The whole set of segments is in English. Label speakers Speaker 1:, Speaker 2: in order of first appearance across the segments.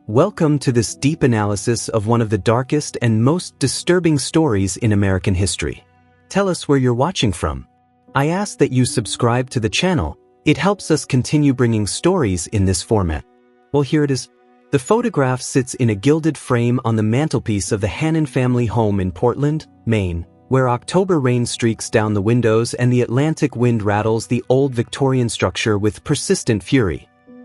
Speaker 1: Welcome to this deep analysis of one of the darkest and most disturbing stories in American history. Tell us where you're watching from. I ask that you subscribe to the channel. It helps us continue bringing stories in this format. Well, here it is. The photograph sits in a gilded frame on the mantelpiece of the Hannon family home in Portland, Maine, where October rain streaks down the windows and the Atlantic wind rattles the old Victorian structure with persistent fury.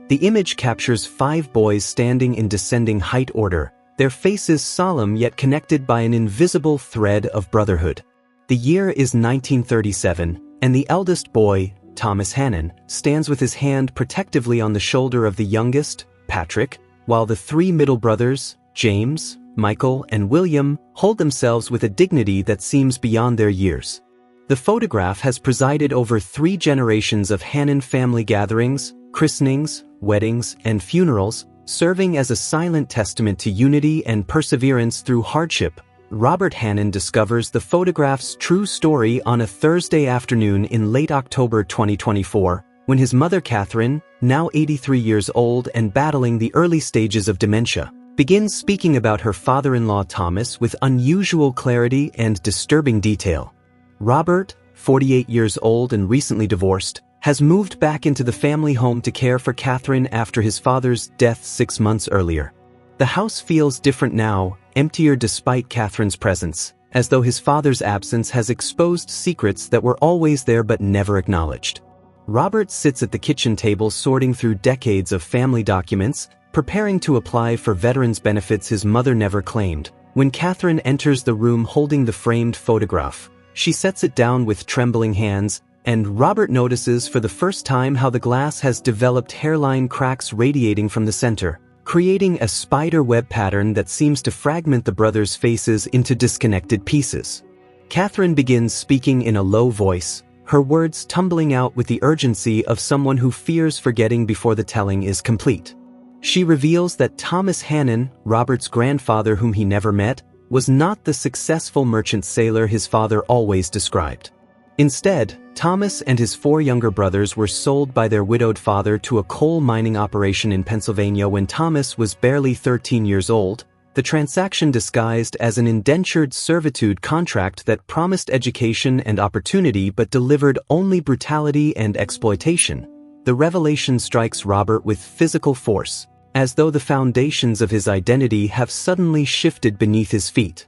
Speaker 1: The image captures 5 boys standing in descending height order, their faces solemn yet connected by an invisible thread of brotherhood. The year is 1937, and the eldest boy, Thomas Hannon, stands with his hand protectively on the shoulder of the youngest, Patrick, while the 3 middle brothers, James, Michael, and William, hold themselves with a dignity that seems beyond their years. The photograph has presided over 3 generations of Hannon family gatherings, christenings, weddings, and funerals, serving as a silent testament to unity and perseverance through hardship. Robert Hannon discovers the photograph's true story on a Thursday afternoon in late October 2024, when his mother Catherine, now 83 years old and battling the early stages of dementia, begins speaking about her father-in-law Thomas with unusual clarity and disturbing detail. Robert, 48 years old and recently divorced, has moved back into the family home to care for Catherine after his father's death 6 months earlier. The house feels different now, emptier despite Catherine's presence, as though his father's absence has exposed secrets that were always there but never acknowledged. Robert sits at the kitchen table sorting through decades of family documents, preparing to apply for veterans' benefits his mother never claimed, when Catherine enters the room holding the framed photograph. She sets it down with trembling hands, and Robert notices for the first time how the glass has developed hairline cracks radiating from the center, creating a spider web pattern that seems to fragment the brothers' faces into disconnected pieces. Catherine begins speaking in a low voice, her words tumbling out with the urgency of someone who fears forgetting before the telling is complete. She reveals that Thomas Hannon, Robert's grandfather whom he never met, was not the successful merchant sailor his father always described. Instead, Thomas and his 4 younger brothers were sold by their widowed father to a coal mining operation in Pennsylvania when Thomas was barely 13 years old, the transaction disguised as an indentured servitude contract that promised education and opportunity but delivered only brutality and exploitation. The revelation strikes Robert with physical force, as though the foundations of his identity have suddenly shifted beneath his feet.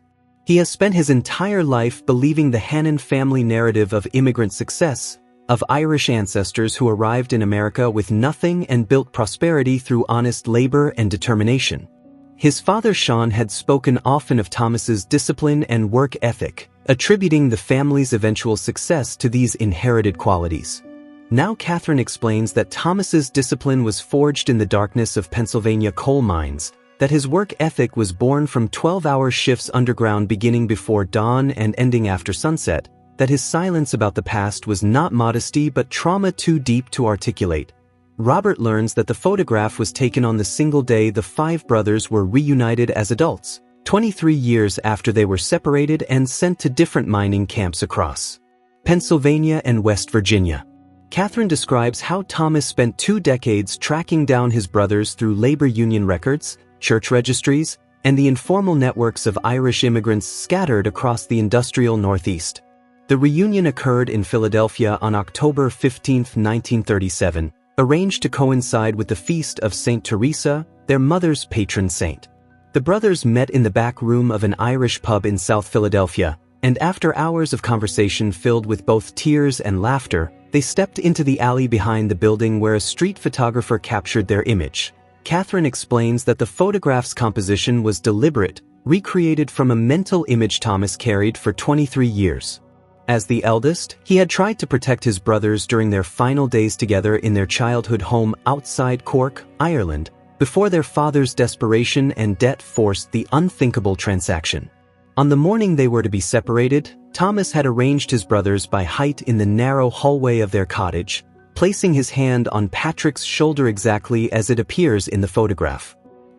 Speaker 1: He has spent his entire life believing the Hannon family narrative of immigrant success, of Irish ancestors who arrived in America with nothing and built prosperity through honest labor and determination. His father Sean had spoken often of Thomas's discipline and work ethic, attributing the family's eventual success to these inherited qualities. Now Catherine explains that Thomas's discipline was forged in the darkness of Pennsylvania coal mines, that his work ethic was born from 12-hour shifts underground beginning before dawn and ending after sunset, that his silence about the past was not modesty but trauma too deep to articulate. Robert learns that the photograph was taken on the single day the 5 brothers were reunited as adults, 23 years after they were separated and sent to different mining camps across Pennsylvania and West Virginia. Catherine describes how Thomas spent 2 decades tracking down his brothers through labor union records, church registries, and the informal networks of Irish immigrants scattered across the industrial Northeast. The reunion occurred in Philadelphia on October 15, 1937, arranged to coincide with the feast of St. Teresa, their mother's patron saint. The brothers met in the back room of an Irish pub in South Philadelphia, and after hours of conversation filled with both tears and laughter, they stepped into the alley behind the building where a street photographer captured their image. Catherine explains that the photograph's composition was deliberate, recreated from a mental image Thomas carried for 23 years. As the eldest, he had tried to protect his brothers during their final days together in their childhood home outside Cork, Ireland, before their father's desperation and debt forced the unthinkable transaction. On the morning they were to be separated, Thomas had arranged his brothers by height in the narrow hallway of their cottage, placing his hand on Patrick's shoulder exactly as it appears in the photograph.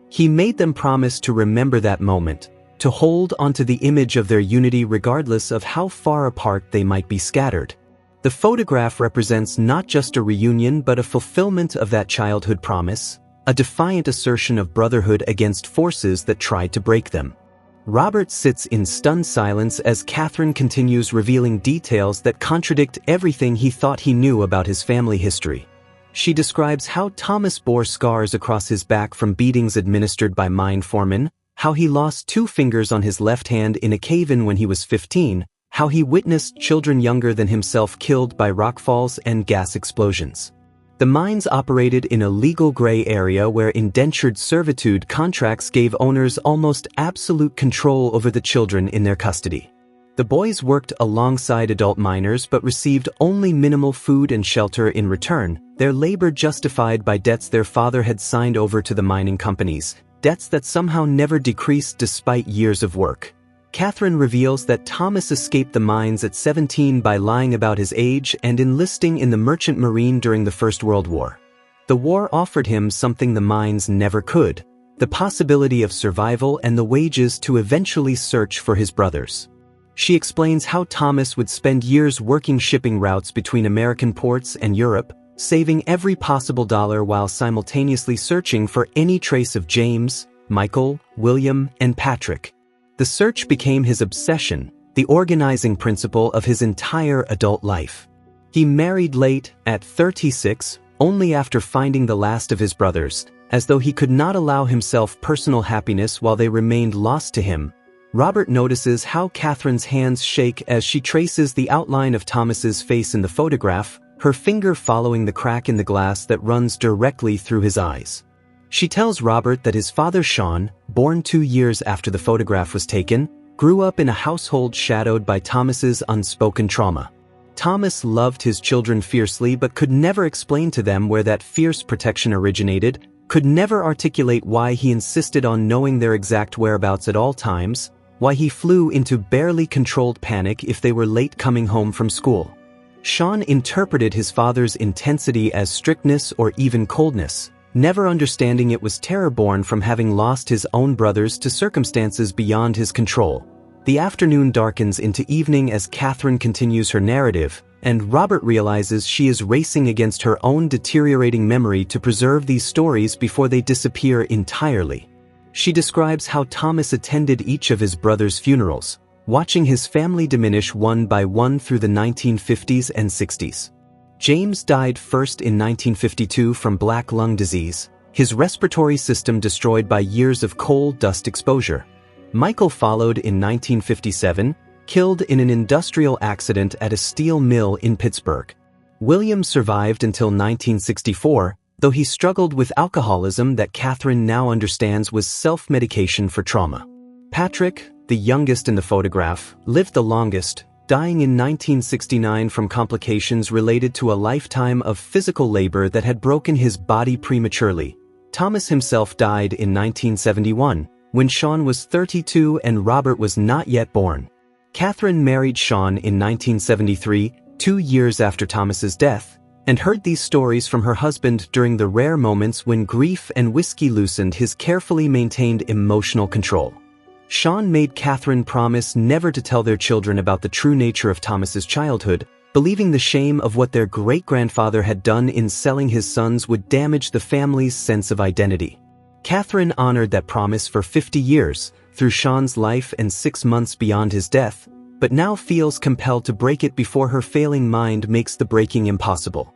Speaker 1: He made them promise to remember that moment, to hold onto the image of their unity regardless of how far apart they might be scattered. The photograph represents not just a reunion but a fulfillment of that childhood promise, a defiant assertion of brotherhood against forces that tried to break them. Robert sits in stunned silence as Catherine continues revealing details that contradict everything he thought he knew about his family history. She describes how Thomas bore scars across his back from beatings administered by mine foremen, how he lost 2 fingers on his left hand in a cave-in when he was 15, how he witnessed children younger than himself killed by rockfalls and gas explosions. The mines operated in a legal gray area where indentured servitude contracts gave owners almost absolute control over the children in their custody. The boys worked alongside adult miners but received only minimal food and shelter in return, their labor justified by debts their father had signed over to the mining companies, debts that somehow never decreased despite years of work. Catherine reveals that Thomas escaped the mines at 17 by lying about his age and enlisting in the Merchant Marine during the First World War. The war offered him something the mines never could, the possibility of survival and the wages to eventually search for his brothers. She explains how Thomas would spend years working shipping routes between American ports and Europe, saving every possible dollar while simultaneously searching for any trace of James, Michael, William, and Patrick. The search became his obsession, the organizing principle of his entire adult life. He married late, at 36, only after finding the last of his brothers, as though he could not allow himself personal happiness while they remained lost to him. Robert notices how Catherine's hands shake as she traces the outline of Thomas's face in the photograph, her finger following the crack in the glass that runs directly through his eyes. She tells Robert that his father Sean, born 2 years after the photograph was taken, grew up in a household shadowed by Thomas's unspoken trauma. Thomas loved his children fiercely but could never explain to them where that fierce protection originated, could never articulate why he insisted on knowing their exact whereabouts at all times, why he flew into barely controlled panic if they were late coming home from school. Sean interpreted his father's intensity as strictness or even coldness, never understanding it was terror born from having lost his own brothers to circumstances beyond his control. The afternoon darkens into evening as Catherine continues her narrative, and Robert realizes she is racing against her own deteriorating memory to preserve these stories before they disappear entirely. She describes how Thomas attended each of his brothers' funerals, watching his family diminish one by one through the 1950s and 60s. James died first in 1952 from black lung disease, his respiratory system destroyed by years of coal dust exposure. Michael followed in 1957, killed in an industrial accident at a steel mill in Pittsburgh. William survived until 1964, though he struggled with alcoholism that Catherine now understands was self-medication for trauma. Patrick, the youngest in the photograph, lived the longest, dying in 1969 from complications related to a lifetime of physical labor that had broken his body prematurely. Thomas himself died in 1971, when Sean was 32 and Robert was not yet born. Catherine married Sean in 1973, 2 years after Thomas's death, and heard these stories from her husband during the rare moments when grief and whiskey loosened his carefully maintained emotional control. Sean made Catherine promise never to tell their children about the true nature of Thomas's childhood, believing the shame of what their great-grandfather had done in selling his sons would damage the family's sense of identity. Catherine honored that promise for 50 years, through Sean's life and 6 months beyond his death, but now feels compelled to break it before her failing mind makes the breaking impossible.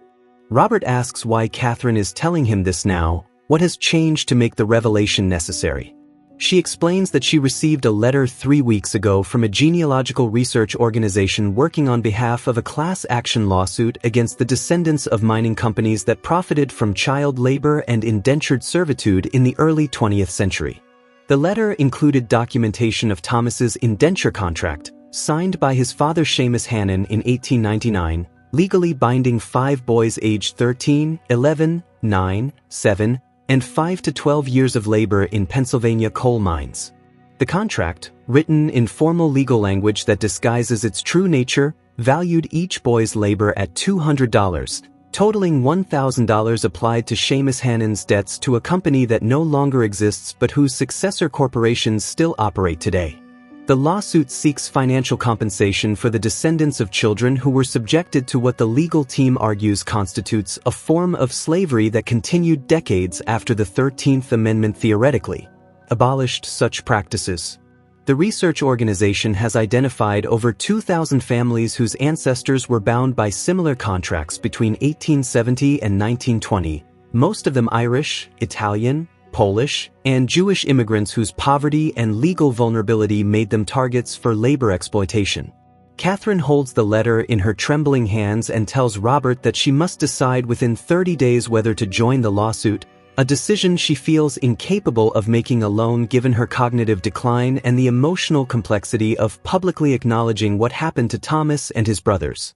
Speaker 1: Robert asks why Catherine is telling him this now, what has changed to make the revelation necessary. She explains that she received a letter 3 weeks ago from a genealogical research organization working on behalf of a class action lawsuit against the descendants of mining companies that profited from child labor and indentured servitude in the early 20th century. The letter included documentation of Thomas's indenture contract, signed by his father Seamus Hannon in 1899, legally binding 5 boys aged 13, 11, 9, 7, and 5 to 12 years of labor in Pennsylvania coal mines. The contract, written in formal legal language that disguises its true nature, valued each boy's labor at $200, totaling $1,000 applied to Seamus Hannon's debts to a company that no longer exists but whose successor corporations still operate today. The lawsuit seeks financial compensation for the descendants of children who were subjected to what the legal team argues constitutes a form of slavery that continued decades after the 13th Amendment theoretically abolished such practices. The research organization has identified over 2,000 families whose ancestors were bound by similar contracts between 1870 and 1920, most of them Irish, Italian, Polish, and Jewish immigrants whose poverty and legal vulnerability made them targets for labor exploitation. Catherine holds the letter in her trembling hands and tells Robert that she must decide within 30 days whether to join the lawsuit, a decision she feels incapable of making alone given her cognitive decline and the emotional complexity of publicly acknowledging what happened to Thomas and his brothers.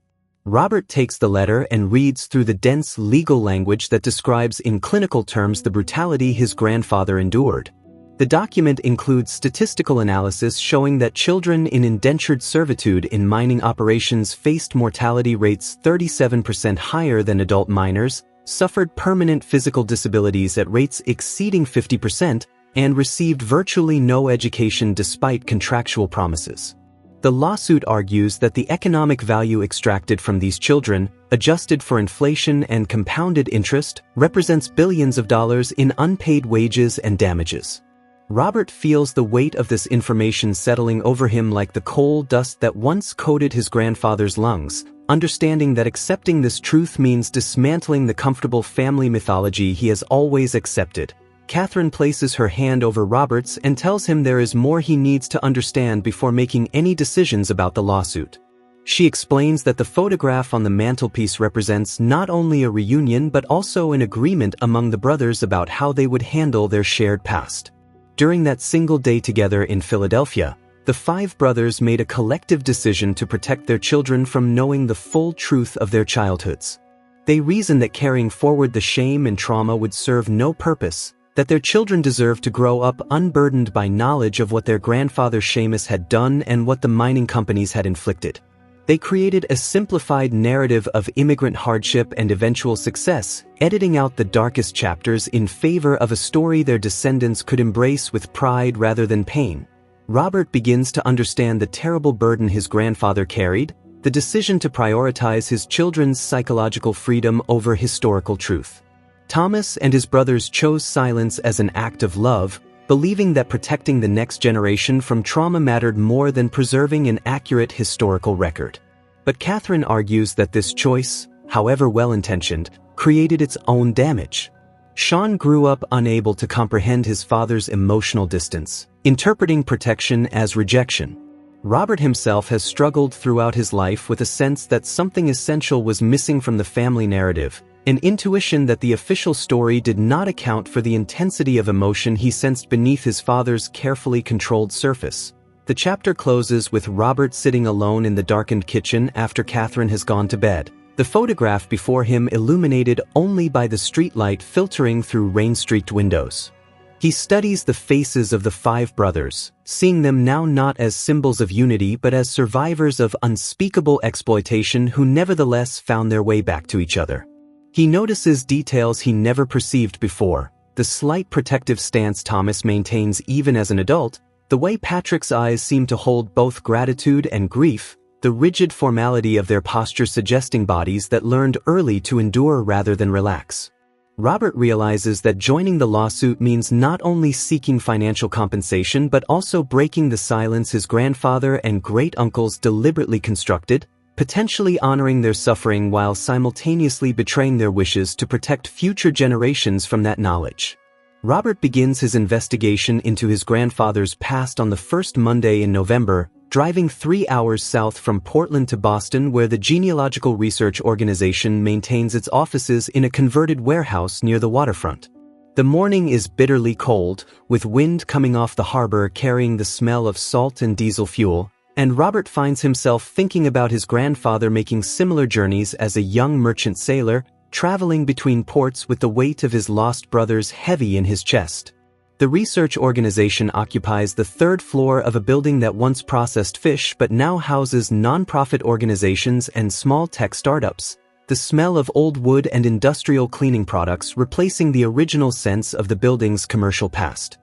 Speaker 1: Robert takes the letter and reads through the dense legal language that describes in clinical terms the brutality his grandfather endured. The document includes statistical analysis showing that children in indentured servitude in mining operations faced mortality rates 37% higher than adult miners, suffered permanent physical disabilities at rates exceeding 50%, and received virtually no education despite contractual promises. The lawsuit argues that the economic value extracted from these children, adjusted for inflation and compounded interest, represents billions of dollars in unpaid wages and damages. Robert feels the weight of this information settling over him like the coal dust that once coated his grandfather's lungs, understanding that accepting this truth means dismantling the comfortable family mythology he has always accepted. Catherine places her hand over Robert's and tells him there is more he needs to understand before making any decisions about the lawsuit. She explains that the photograph on the mantelpiece represents not only a reunion but also an agreement among the brothers about how they would handle their shared past. During that single day together in Philadelphia, the five brothers made a collective decision to protect their children from knowing the full truth of their childhoods. They reasoned that carrying forward the shame and trauma would serve no purpose, that their children deserved to grow up unburdened by knowledge of what their grandfather Seamus had done and what the mining companies had inflicted. They created a simplified narrative of immigrant hardship and eventual success, editing out the darkest chapters in favor of a story their descendants could embrace with pride rather than pain. Robert begins to understand the terrible burden his grandfather carried, the decision to prioritize his children's psychological freedom over historical truth. Thomas and his brothers chose silence as an act of love, believing that protecting the next generation from trauma mattered more than preserving an accurate historical record. But Catherine argues that this choice, however well-intentioned, created its own damage. Sean grew up unable to comprehend his father's emotional distance, interpreting protection as rejection. Robert himself has struggled throughout his life with a sense that something essential was missing from the family narrative, an intuition that the official story did not account for the intensity of emotion he sensed beneath his father's carefully controlled surface. The chapter closes with Robert sitting alone in the darkened kitchen after Catherine has gone to bed, the photograph before him illuminated only by the streetlight filtering through rain-streaked windows. He studies the faces of the five brothers, seeing them now not as symbols of unity but as survivors of unspeakable exploitation who nevertheless found their way back to each other. He notices details he never perceived before, the slight protective stance Thomas maintains even as an adult, the way Patrick's eyes seem to hold both gratitude and grief, the rigid formality of their posture suggesting bodies that learned early to endure rather than relax. Robert realizes that joining the lawsuit means not only seeking financial compensation but also breaking the silence his grandfather and great-uncles deliberately constructed, potentially honoring their suffering while simultaneously betraying their wishes to protect future generations from that knowledge. Robert begins his investigation into his grandfather's past on the first Monday in November, driving 3 hours south from Portland to Boston where the Genealogical Research Organization maintains its offices in a converted warehouse near the waterfront. The morning is bitterly cold, with wind coming off the harbor carrying the smell of salt and diesel fuel, and Robert finds himself thinking about his grandfather making similar journeys as a young merchant sailor, traveling between ports with the weight of his lost brothers heavy in his chest. The research organization occupies the third floor of a building that once processed fish but now houses non-profit organizations and small tech startups, the smell of old wood and industrial cleaning products replacing the original sense of the building's commercial past.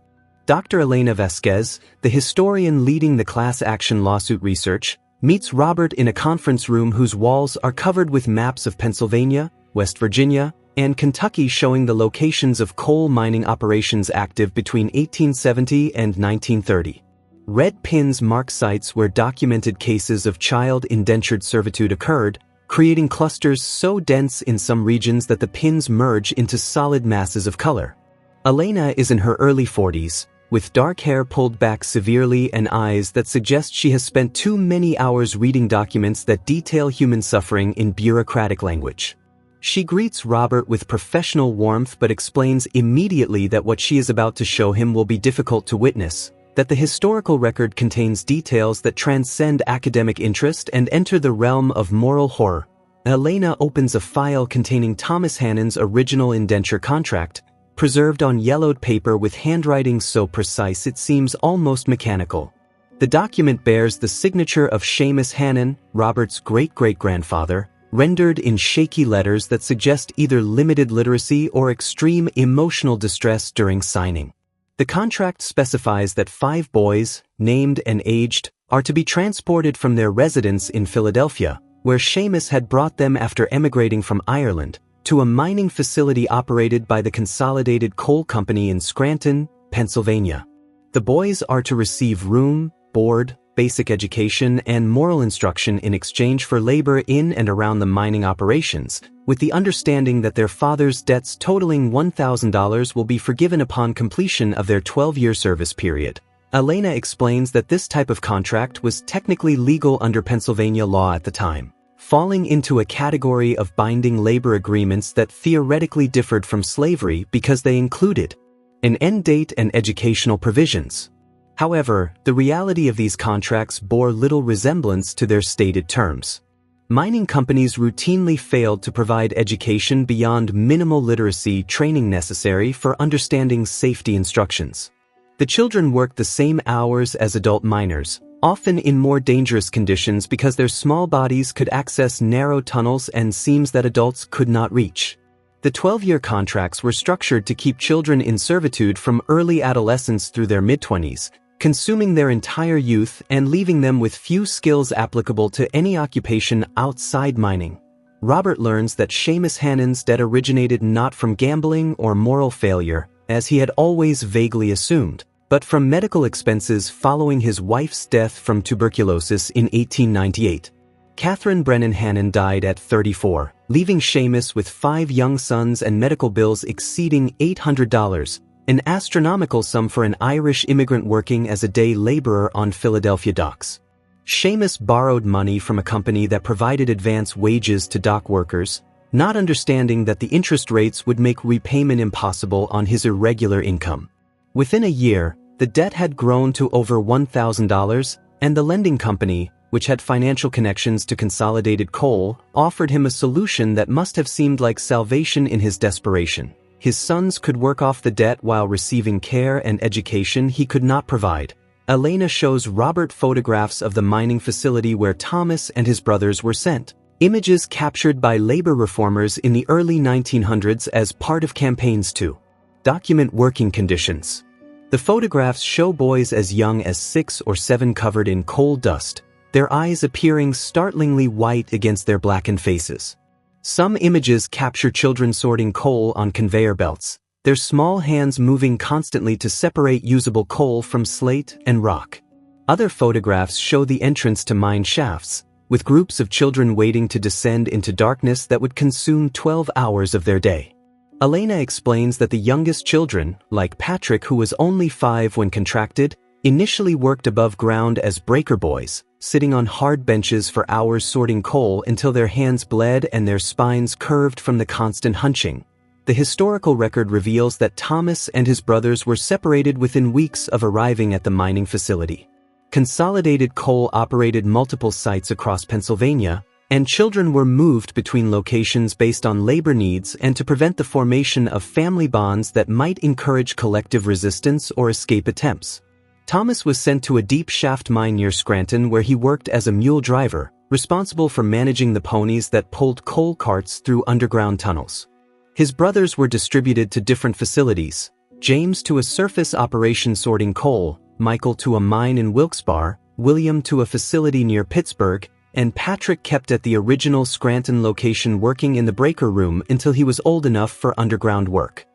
Speaker 1: Dr. Elena Vasquez, the historian leading the class action lawsuit research, meets Robert in a conference room whose walls are covered with maps of Pennsylvania, West Virginia, and Kentucky showing the locations of coal mining operations active between 1870 and 1930. Red pins mark sites where documented cases of child indentured servitude occurred, creating clusters so dense in some regions that the pins merge into solid masses of color. Elena is in her early 40s, with dark hair pulled back severely and eyes that suggest she has spent too many hours reading documents that detail human suffering in bureaucratic language. She greets Robert with professional warmth but explains immediately that what she is about to show him will be difficult to witness, that the historical record contains details that transcend academic interest and enter the realm of moral horror. Elena opens a file containing Thomas Hannon's original indenture contract, preserved on yellowed paper with handwriting so precise it seems almost mechanical. The document bears the signature of Seamus Hannon, Robert's great-great-grandfather, rendered in shaky letters that suggest either limited literacy or extreme emotional distress during signing. The contract specifies that 5 boys, named and aged, are to be transported from their residence in Philadelphia, where Seamus had brought them after emigrating from Ireland, to a mining facility operated by the Consolidated Coal Company in Scranton, Pennsylvania. The boys are to receive room, board, basic education, and moral instruction in exchange for labor in and around the mining operations, with the understanding that their father's debts totaling $1,000 will be forgiven upon completion of their 12-year service period. Elena explains that this type of contract was technically legal under Pennsylvania law at the time, falling into a category of binding labor agreements that theoretically differed from slavery because they included an end date and educational provisions. However, the reality of these contracts bore little resemblance to their stated terms. Mining companies routinely failed to provide education beyond minimal literacy training necessary for understanding safety instructions. The children worked the same hours as adult miners, often in more dangerous conditions because their small bodies could access narrow tunnels and seams that adults could not reach. The 12-year contracts were structured to keep children in servitude from early adolescence through their mid-20s, consuming their entire youth and leaving them with few skills applicable to any occupation outside mining. Robert learns that Seamus Hannon's debt originated not from gambling or moral failure, as he had always vaguely assumed, but from medical expenses following his wife's death from tuberculosis in 1898. Catherine Brennan Hannon died at 34, leaving Seamus with 5 young sons and medical bills exceeding $800, an astronomical sum for an Irish immigrant working as a day laborer on Philadelphia docks. Seamus borrowed money from a company that provided advance wages to dock workers, not understanding that the interest rates would make repayment impossible on his irregular income. Within a year, the debt had grown to over $1,000, and the lending company, which had financial connections to Consolidated Coal, offered him a solution that must have seemed like salvation in his desperation. His sons could work off the debt while receiving care and education he could not provide. Elena shows Robert photographs of the mining facility where Thomas and his brothers were sent, images captured by labor reformers in the early 1900s as part of campaigns to document working conditions. The photographs show boys as young as 6 or 7 covered in coal dust, their eyes appearing startlingly white against their blackened faces. Some images capture children sorting coal on conveyor belts, their small hands moving constantly to separate usable coal from slate and rock. Other photographs show the entrance to mine shafts, with groups of children waiting to descend into darkness that would consume 12 hours of their day. Elena explains that the youngest children, like Patrick who was only 5 when contracted, initially worked above ground as breaker boys, sitting on hard benches for hours sorting coal until their hands bled and their spines curved from the constant hunching. The historical record reveals that Thomas and his brothers were separated within weeks of arriving at the mining facility. Consolidated Coal operated multiple sites across Pennsylvania, and children were moved between locations based on labor needs and to prevent the formation of family bonds that might encourage collective resistance or escape attempts. Thomas was sent to a deep shaft mine near Scranton where he worked as a mule driver, responsible for managing the ponies that pulled coal carts through underground tunnels. His brothers were distributed to different facilities, James to a surface operation sorting coal, Michael to a mine in Wilkes-Barre, William to a facility near Pittsburgh, and Patrick kept at the original Scranton location working in the breaker room until he was old enough for underground work.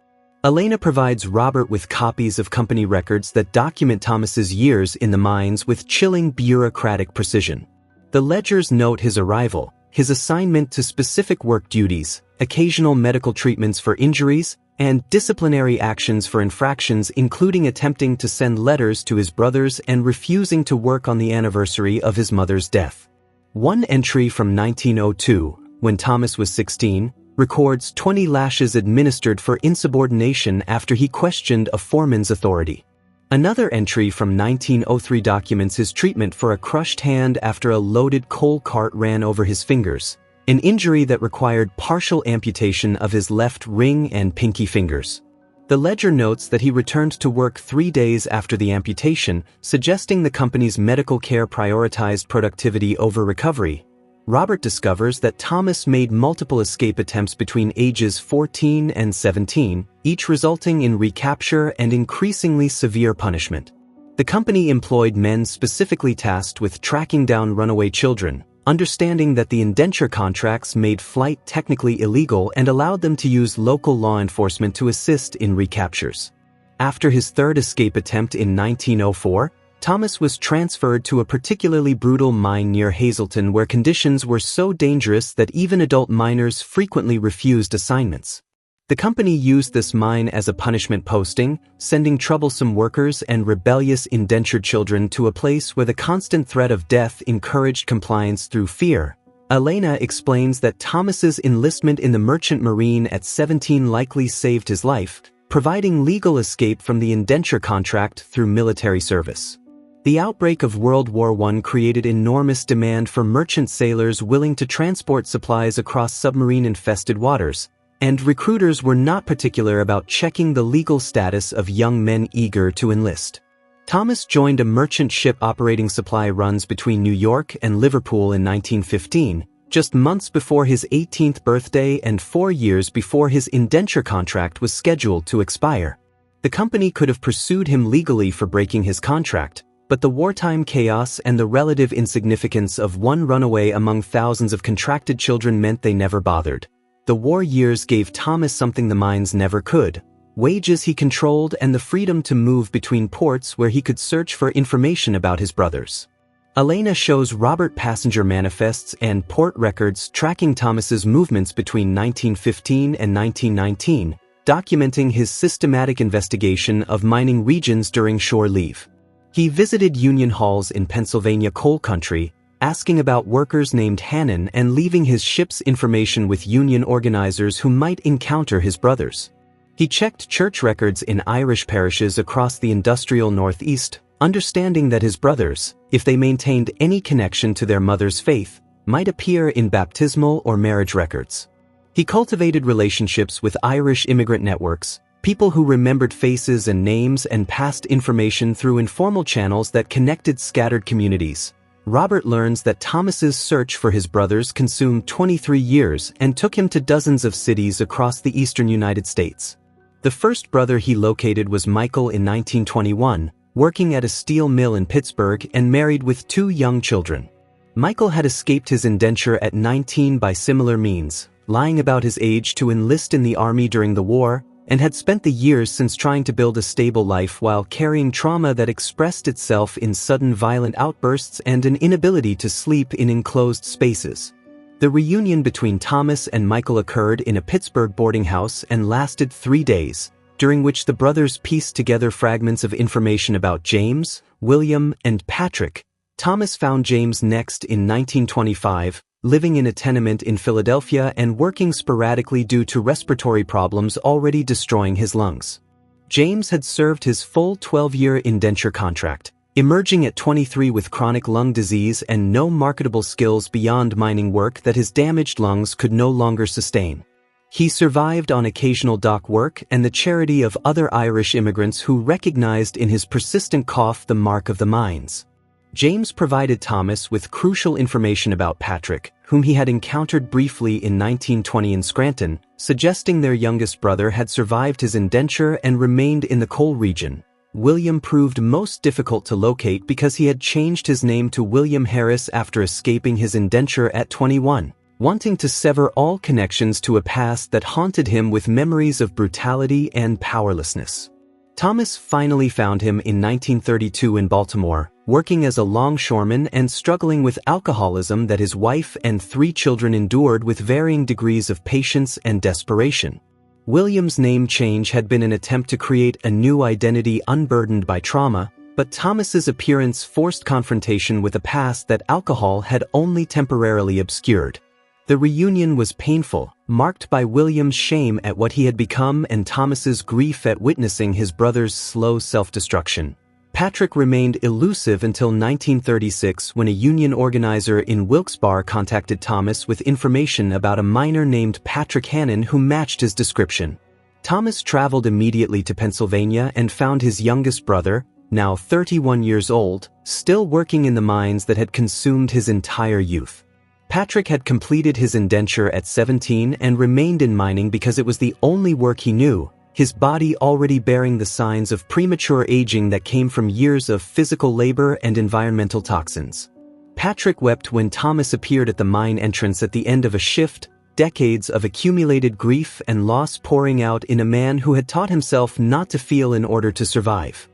Speaker 1: Elena provides Robert with copies of company records that document Thomas's years in the mines with chilling bureaucratic precision. The ledgers note his arrival, his assignment to specific work duties, occasional medical treatments for injuries, and disciplinary actions for infractions, including attempting to send letters to his brothers and refusing to work on the anniversary of his mother's death. One entry from 1902, when Thomas was 16, records 20 lashes administered for insubordination after he questioned a foreman's authority. Another entry from 1903 documents his treatment for a crushed hand after a loaded coal cart ran over his fingers, an injury that required partial amputation of his left ring and pinky fingers. The ledger notes that he returned to work 3 days after the amputation, suggesting the company's medical care prioritized productivity over recovery. Robert discovers that Thomas made multiple escape attempts between ages 14 and 17, each resulting in recapture and increasingly severe punishment. The company employed men specifically tasked with tracking down runaway children, understanding that the indenture contracts made flight technically illegal and allowed them to use local law enforcement to assist in recaptures. After his third escape attempt in 1904, Thomas was transferred to a particularly brutal mine near Hazleton where conditions were so dangerous that even adult miners frequently refused assignments. The company used this mine as a punishment posting, sending troublesome workers and rebellious indentured children to a place where the constant threat of death encouraged compliance through fear. Elena explains that Thomas's enlistment in the Merchant Marine at 17 likely saved his life, providing legal escape from the indenture contract through military service. The outbreak of World War I created enormous demand for merchant sailors willing to transport supplies across submarine-infested waters, and recruiters were not particular about checking the legal status of young men eager to enlist. Thomas joined a merchant ship operating supply runs between New York and Liverpool in 1915, just months before his 18th birthday and 4 years before his indenture contract was scheduled to expire. The company could have pursued him legally for breaking his contract, but the wartime chaos and the relative insignificance of one runaway among thousands of contracted children meant they never bothered. The war years gave Thomas something the mines never could: wages he controlled and the freedom to move between ports where he could search for information about his brothers. Elena shows Robert passenger manifests and port records tracking Thomas's movements between 1915 and 1919, documenting his systematic investigation of mining regions during shore leave. He visited union halls in Pennsylvania coal country, asking about workers named Hannon and leaving his ship's information with union organizers who might encounter his brothers. He checked church records in Irish parishes across the industrial Northeast, understanding that his brothers, if they maintained any connection to their mother's faith, might appear in baptismal or marriage records. He cultivated relationships with Irish immigrant networks, people who remembered faces and names and passed information through informal channels that connected scattered communities. Robert learns that Thomas's search for his brothers consumed 23 years and took him to dozens of cities across the eastern United States. The first brother he located was Michael in 1921, working at a steel mill in Pittsburgh and married with 2 young children. Michael had escaped his indenture at 19 by similar means, lying about his age to enlist in the army during the war, and had spent the years since trying to build a stable life while carrying trauma that expressed itself in sudden violent outbursts and an inability to sleep in enclosed spaces. The reunion between Thomas and Michael occurred in a Pittsburgh boarding house and lasted 3 days, during which the brothers pieced together fragments of information about James, William, and Patrick. Thomas found James next in 1925, living in a tenement in Philadelphia and working sporadically due to respiratory problems already destroying his lungs. James had served his full 12-year indenture contract, emerging at 23 with chronic lung disease and no marketable skills beyond mining work that his damaged lungs could no longer sustain. He survived on occasional dock work and the charity of other Irish immigrants who recognized in his persistent cough the mark of the mines. James provided Thomas with crucial information about Patrick, whom he had encountered briefly in 1920 in Scranton, suggesting their youngest brother had survived his indenture and remained in the coal region. William proved most difficult to locate because he had changed his name to William Harris after escaping his indenture at 21, wanting to sever all connections to a past that haunted him with memories of brutality and powerlessness. Thomas finally found him in 1932 in Baltimore, working as a longshoreman and struggling with alcoholism that his wife and 3 children endured with varying degrees of patience and desperation. William's name change had been an attempt to create a new identity unburdened by trauma, but Thomas's appearance forced confrontation with a past that alcohol had only temporarily obscured. The reunion was painful, marked by William's shame at what he had become and Thomas's grief at witnessing his brother's slow self-destruction. Patrick remained elusive until 1936 when a union organizer in Wilkes-Barre contacted Thomas with information about a miner named Patrick Hannon who matched his description. Thomas traveled immediately to Pennsylvania and found his youngest brother, now 31 years old, still working in the mines that had consumed his entire youth. Patrick had completed his indenture at 17 and remained in mining because it was the only work he knew, his body already bearing the signs of premature aging that came from years of physical labor and environmental toxins. Patrick wept when Thomas appeared at the mine entrance at the end of a shift, decades of accumulated grief and loss pouring out in a man who had taught himself not to feel in order to survive.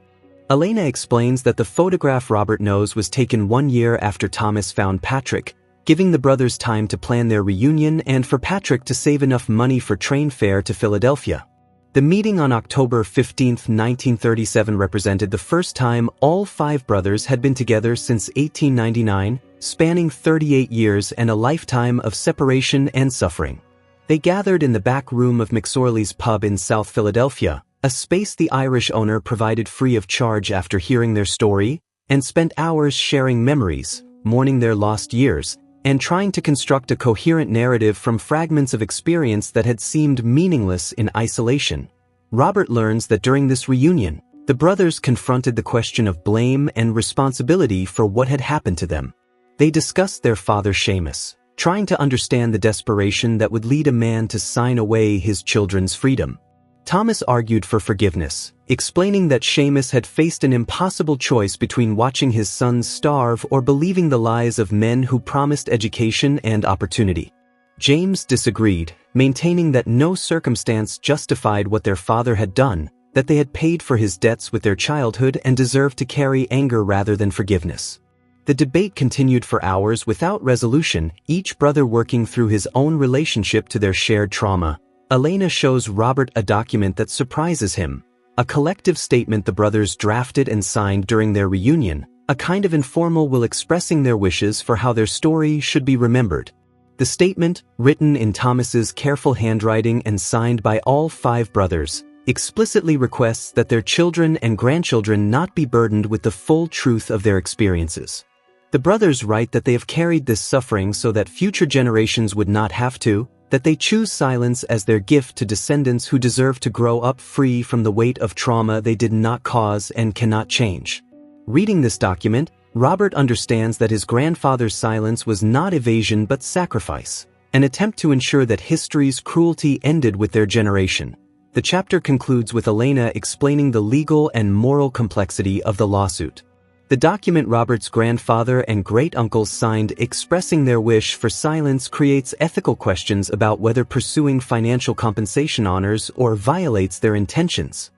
Speaker 1: Elena explains that the photograph Robert knows was taken 1 year after Thomas found Patrick, giving the brothers time to plan their reunion and for Patrick to save enough money for train fare to Philadelphia. The meeting on October 15, 1937 represented the first time all 5 brothers had been together since 1899, spanning 38 years and a lifetime of separation and suffering. They gathered in the back room of McSorley's pub in South Philadelphia, a space the Irish owner provided free of charge after hearing their story, and spent hours sharing memories, mourning their lost years, and trying to construct a coherent narrative from fragments of experience that had seemed meaningless in isolation. Robert learns that during this reunion, the brothers confronted the question of blame and responsibility for what had happened to them. They discussed their father Seamus, trying to understand the desperation that would lead a man to sign away his children's freedom. Thomas argued for forgiveness, explaining that Seamus had faced an impossible choice between watching his sons starve or believing the lies of men who promised education and opportunity. James disagreed, maintaining that no circumstance justified what their father had done, that they had paid for his debts with their childhood and deserved to carry anger rather than forgiveness. The debate continued for hours without resolution, each brother working through his own relationship to their shared trauma. Elena shows Robert a document that surprises him, a collective statement the brothers drafted and signed during their reunion, a kind of informal will expressing their wishes for how their story should be remembered. The statement, written in Thomas's careful handwriting and signed by all 5 brothers, explicitly requests that their children and grandchildren not be burdened with the full truth of their experiences. The brothers write that they have carried this suffering so that future generations would not have to, that they choose silence as their gift to descendants who deserve to grow up free from the weight of trauma they did not cause and cannot change. Reading this document, Robert understands that his grandfather's silence was not evasion but sacrifice, an attempt to ensure that history's cruelty ended with their generation. The chapter concludes with Elena explaining the legal and moral complexity of the lawsuit. The document Robert's grandfather and great-uncles signed expressing their wish for silence creates ethical questions about whether pursuing financial compensation honors or violates their intentions.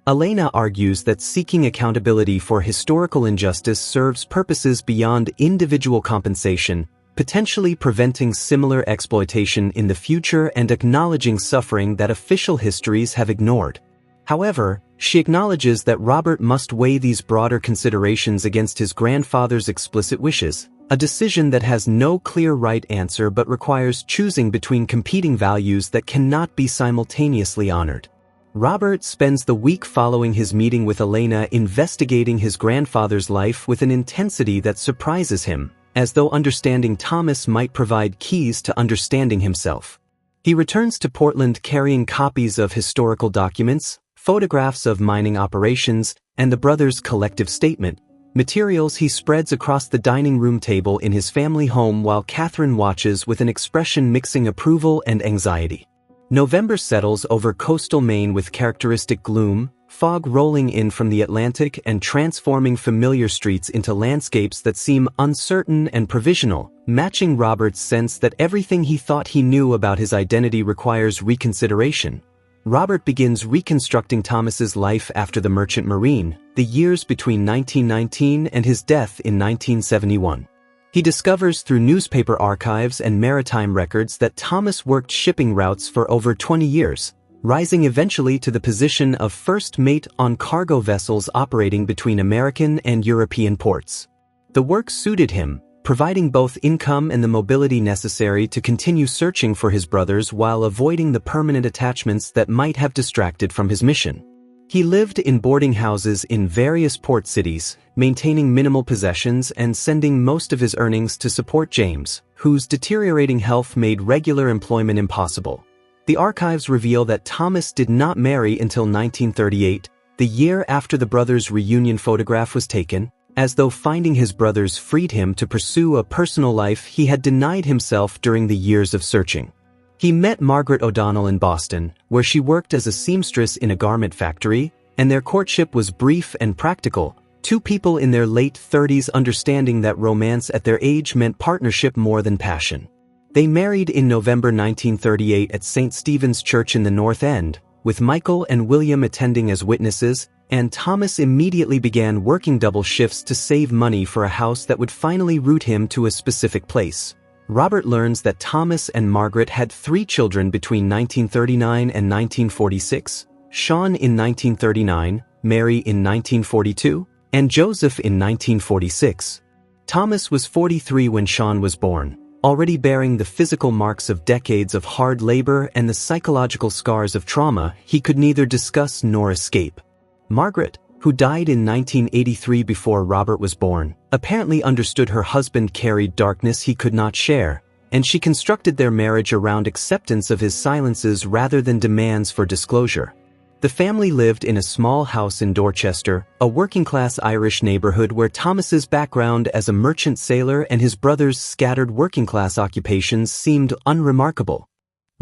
Speaker 1: Elena argues that seeking accountability for historical injustice serves purposes beyond individual compensation, potentially preventing similar exploitation in the future and acknowledging suffering that official histories have ignored. However, she acknowledges that Robert must weigh these broader considerations against his grandfather's explicit wishes, a decision that has no clear right answer but requires choosing between competing values that cannot be simultaneously honored. Robert spends the week following his meeting with Elena investigating his grandfather's life with an intensity that surprises him, as though understanding Thomas might provide keys to understanding himself. He returns to Portland carrying copies of historical documents, photographs of mining operations, and the brothers' collective statement, Materials he spreads across the dining room table in his family home while Catherine watches with an expression mixing approval and anxiety. November settles over coastal Maine with characteristic gloom, fog rolling in from the Atlantic and transforming familiar streets into landscapes that seem uncertain and provisional, matching Robert's sense that everything he thought he knew about his identity requires reconsideration. Robert begins reconstructing Thomas's life after the Merchant Marine, the years between 1919 and his death in 1971. He discovers through newspaper archives and maritime records that Thomas worked shipping routes for over 20 years, rising eventually to the position of first mate on cargo vessels operating between American and European ports. The work suited him, providing both income and the mobility necessary to continue searching for his brothers while avoiding the permanent attachments that might have distracted from his mission. He lived in boarding houses in various port cities, maintaining minimal possessions and sending most of his earnings to support James, whose deteriorating health made regular employment impossible. The archives reveal that Thomas did not marry until 1938, the year after the brothers' reunion photograph was taken, as though finding his brothers freed him to pursue a personal life he had denied himself during the years of searching. He met Margaret O'Donnell in Boston, where she worked as a seamstress in a garment factory, and their courtship was brief and practical, two people in their late 30s understanding that romance at their age meant partnership more than passion. They married in November 1938 at St. Stephen's Church in the North End, with Michael and William attending as witnesses, and Thomas immediately began working double shifts to save money for a house that would finally route him to a specific place. Robert learns that Thomas and Margaret had 3 children between 1939 and 1946, Sean in 1939, Mary in 1942, and Joseph in 1946. Thomas was 43 when Sean was born, already bearing the physical marks of decades of hard labor and the psychological scars of trauma he could neither discuss nor escape. Margaret, who died in 1983 before Robert was born, apparently understood her husband carried darkness he could not share, and she constructed their marriage around acceptance of his silences rather than demands for disclosure. The family lived in a small house in Dorchester, a working-class Irish neighborhood where Thomas's background as a merchant sailor and his brother's scattered working-class occupations seemed unremarkable.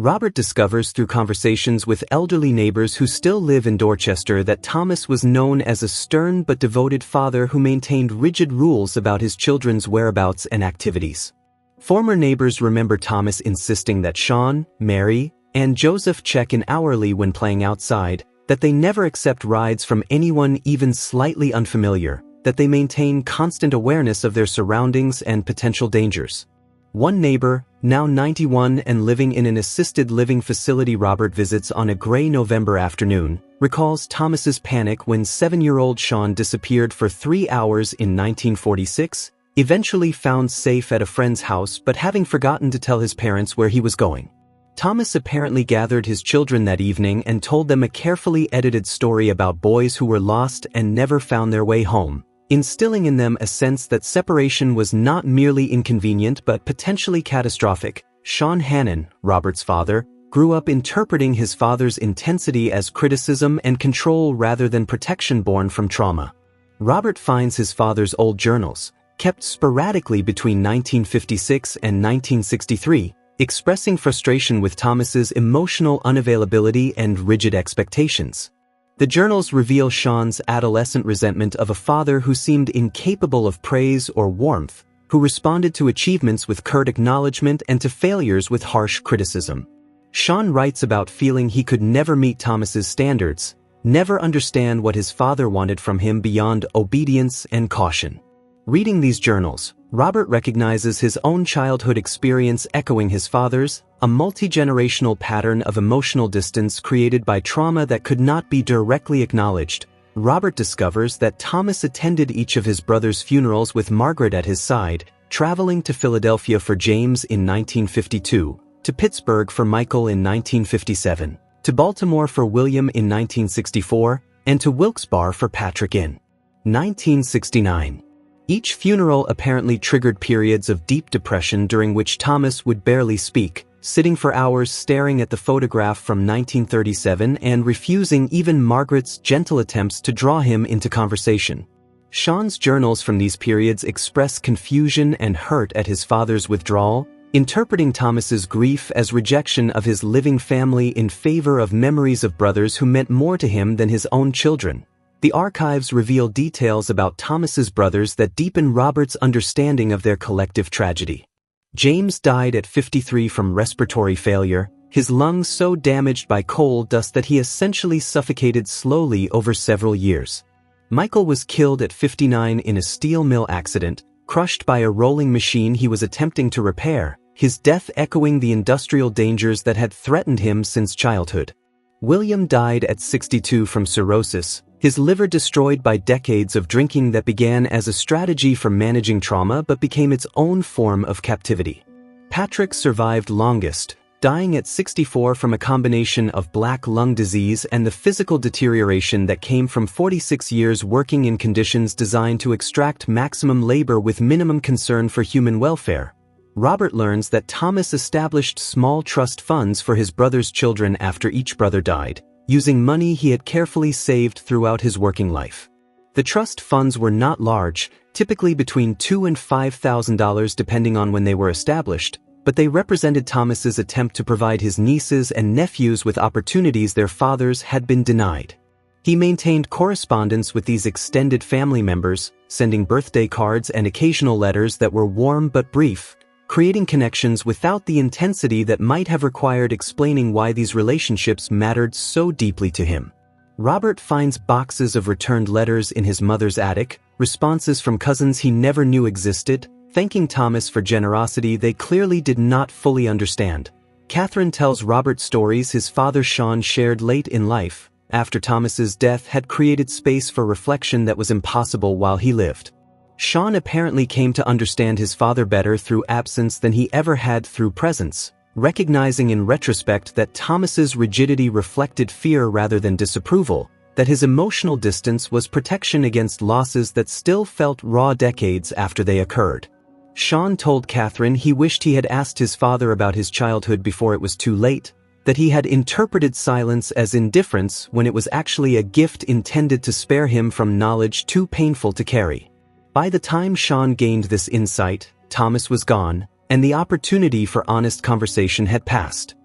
Speaker 1: Robert discovers through conversations with elderly neighbors who still live in Dorchester that Thomas was known as a stern but devoted father who maintained rigid rules about his children's whereabouts and activities. Former neighbors remember Thomas insisting that Sean, Mary, and Joseph check in hourly when playing outside, that they never accept rides from anyone even slightly unfamiliar, that they maintain constant awareness of their surroundings and potential dangers. One neighbor, now 91 and living in an assisted living facility Robert visits on a gray November afternoon, recalls Thomas's panic when 7-year-old Sean disappeared for 3 hours in 1946, eventually found safe at a friend's house but having forgotten to tell his parents where he was going. Thomas apparently gathered his children that evening and told them a carefully edited story about boys who were lost and never found their way home, instilling in them a sense that separation was not merely inconvenient but potentially catastrophic. Sean Hannon, Robert's father, grew up interpreting his father's intensity as criticism and control rather than protection born from trauma. Robert finds his father's old journals, kept sporadically between 1956 and 1963, expressing frustration with Thomas's emotional unavailability and rigid expectations. The journals reveal Sean's adolescent resentment of a father who seemed incapable of praise or warmth, who responded to achievements with curt acknowledgement and to failures with harsh criticism. Sean writes about feeling he could never meet Thomas's standards, never understand what his father wanted from him beyond obedience and caution. Reading these journals, Robert recognizes his own childhood experience echoing his father's, a multi-generational pattern of emotional distance created by trauma that could not be directly acknowledged. Robert discovers that Thomas attended each of his brother's funerals with Margaret at his side, traveling to Philadelphia for James in 1952, to Pittsburgh for Michael in 1957, to Baltimore for William in 1964, and to Wilkes-Barre for Patrick in 1969. Each funeral apparently triggered periods of deep depression during which Thomas would barely speak, sitting for hours staring at the photograph from 1937 and refusing even Margaret's gentle attempts to draw him into conversation. Sean's journals from these periods express confusion and hurt at his father's withdrawal, interpreting Thomas's grief as rejection of his living family in favor of memories of brothers who meant more to him than his own children. The archives reveal details about Thomas's brothers that deepen Robert's understanding of their collective tragedy. James died at 53 from respiratory failure, his lungs so damaged by coal dust that he essentially suffocated slowly over several years. Michael was killed at 59 in a steel mill accident, crushed by a rolling machine he was attempting to repair, his death echoing the industrial dangers that had threatened him since childhood. William died at 62 from cirrhosis, his liver destroyed by decades of drinking that began as a strategy for managing trauma but became its own form of captivity. Patrick survived longest, dying at 64 from a combination of black lung disease and the physical deterioration that came from 46 years working in conditions designed to extract maximum labor with minimum concern for human welfare. Robert learns that Thomas established small trust funds for his brother's children after each brother died, using money he had carefully saved throughout his working life. The trust funds were not large, typically between $2,000 and $5,000 depending on when they were established, but they represented Thomas's attempt to provide his nieces and nephews with opportunities their fathers had been denied. He maintained correspondence with these extended family members, sending birthday cards and occasional letters that were warm but brief, creating connections without the intensity that might have required explaining why these relationships mattered so deeply to him. Robert finds boxes of returned letters in his mother's attic, responses from cousins he never knew existed, thanking Thomas for generosity they clearly did not fully understand. Catherine tells Robert stories his father Sean shared late in life, after Thomas's death had created space for reflection that was impossible while he lived. Sean apparently came to understand his father better through absence than he ever had through presence, recognizing in retrospect that Thomas's rigidity reflected fear rather than disapproval, that his emotional distance was protection against losses that still felt raw decades after they occurred. Sean told Catherine he wished he had asked his father about his childhood before it was too late, that he had interpreted silence as indifference when it was actually a gift intended to spare him from knowledge too painful to carry. By the time Sean gained this insight, Thomas was gone, and the opportunity for honest conversation had passed.